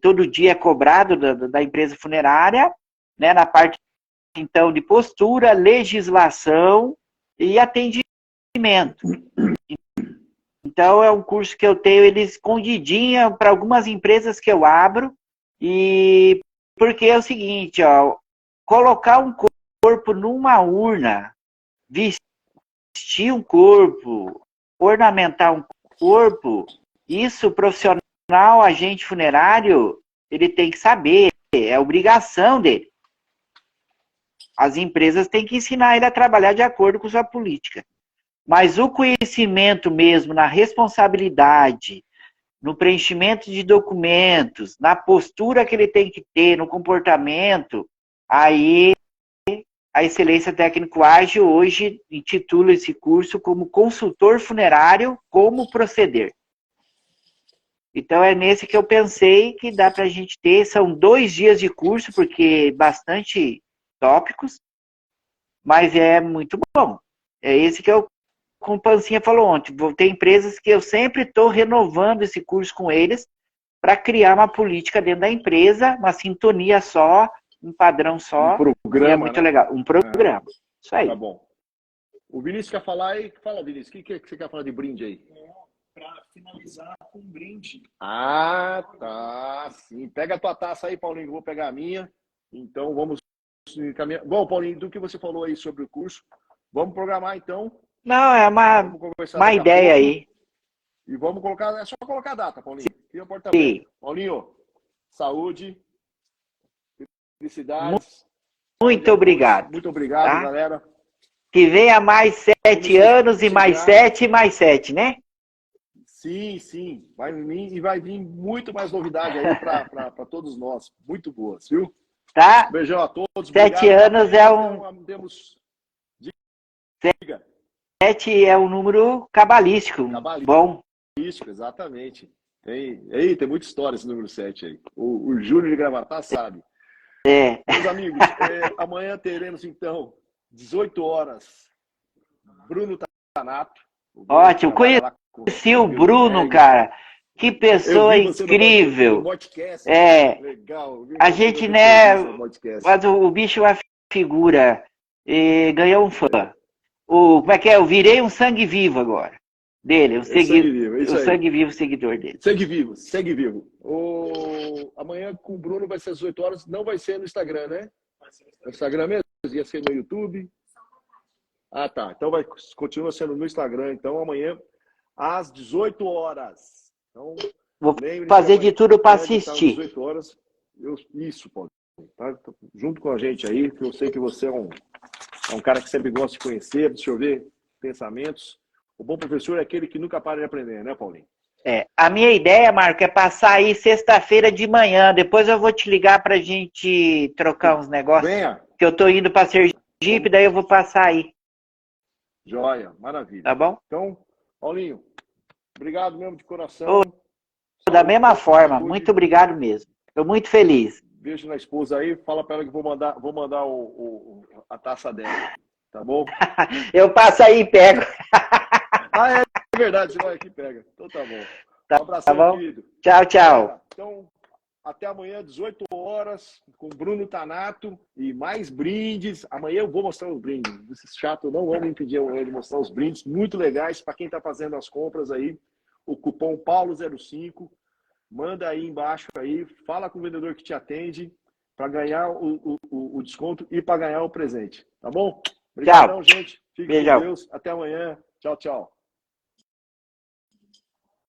todo dia é cobrado da empresa funerária, né, na parte, então, de postura, legislação e atendimento. Então, é um curso que eu tenho, ele escondidinho para algumas empresas que eu abro, e porque é o seguinte, ó, colocar um corpo numa urna, vestir um corpo, ornamentar um corpo, isso profissional, agente funerário, ele tem que saber, é obrigação dele. As empresas têm que ensinar ele a trabalhar de acordo com sua política. Mas o conhecimento mesmo, na responsabilidade, no preenchimento de documentos, na postura que ele tem que ter, no comportamento, aí a Excelência Técnico Ágil hoje intitula esse curso como Consultor Funerário, Como Proceder. Então é nesse que eu pensei que dá para a gente ter. São 2 dias de curso, porque bastante tópicos, mas é muito bom. É esse que eu, como o Pancinha falou ontem, vou ter empresas que eu sempre estou renovando esse curso com eles para criar uma política dentro da empresa, uma sintonia só, um padrão só. Um programa, e é muito né? legal. Um programa. Isso aí. Tá bom. O Vinícius quer falar aí? Fala, Vinícius. O que você quer falar de brinde aí? Para finalizar com um brinde. Ah, tá. Sim. Pega a tua taça aí, Paulinho. Eu vou pegar a minha. Então, vamos encaminhar. Bom, Paulinho, do que você falou aí sobre o curso, vamos programar, então. Não, é Vamos conversar uma daqui a ideia pouco. aí. E vamos colocar, é só colocar a data, Paulinho. Cria o porta Sim. Paulinho, saúde, felicidades. Muito obrigado. Muito obrigado, tá? galera. Que venha mais 7 anos e mais 7 e mais 7, né? Sim, sim. Vai vir muito mais novidade aí para todos nós. Muito boas, viu? Tá? Beijão a todos. 7 anos é um. Então, temos... 7 é um número cabalístico. Bom. Exatamente. Tem muita história esse número 7 aí. O Júlio de Gravatá sabe. Meus amigos, amanhã teremos, então, 18 horas, Bruno Tanato. Ótimo. Conheci o Bruno, cara. Que pessoa incrível. Legal. A gente, né? Mas o bicho é uma figura. Ganhou um fã. Como é que é? Eu virei um sangue vivo agora. Dele. O sangue vivo seguidor dele. Segue vivo. Amanhã com o Bruno vai ser às 18 horas. Não vai ser no Instagram, né? No Instagram mesmo? Ia ser no YouTube. Ah, tá. Então continua sendo no Instagram. Então amanhã às 18 horas. Então, vou fazer de tudo para assistir. Às 18 horas. Isso, Paulo. Tá junto com a gente aí, que eu sei que você é um cara que sempre gosta de conhecer, absorver pensamentos. O bom professor é aquele que nunca para de aprender, né, Paulinho? A minha ideia, Marco, é passar aí sexta-feira de manhã. Depois eu vou te ligar pra gente trocar uns negócios. Venha. Que eu tô indo pra Sergipe, daí eu vou passar aí. Joia, maravilha. Tá bom? Então, Paulinho, obrigado mesmo de coração. Da mesma forma, muito obrigado mesmo. Estou muito feliz. Beijo na esposa aí, fala pra ela que vou mandar a taça dela, tá bom? Eu passo aí e pego. É verdade, você vai aqui e pega. Então tá bom. Um abração, tá bom? querido. Tchau, tchau. Então, até amanhã, 18 horas, com Bruno Tanato e mais brindes. Amanhã eu vou mostrar os brindes. Esses chatos não vão me impedir de mostrar os brindes muito legais para quem está fazendo as compras aí. O cupom Paulo05. Manda aí embaixo aí, fala com o vendedor que te atende para ganhar o desconto e para ganhar o presente. Tá bom? Obrigadão, gente. Fique com Deus. Até amanhã. Tchau, tchau.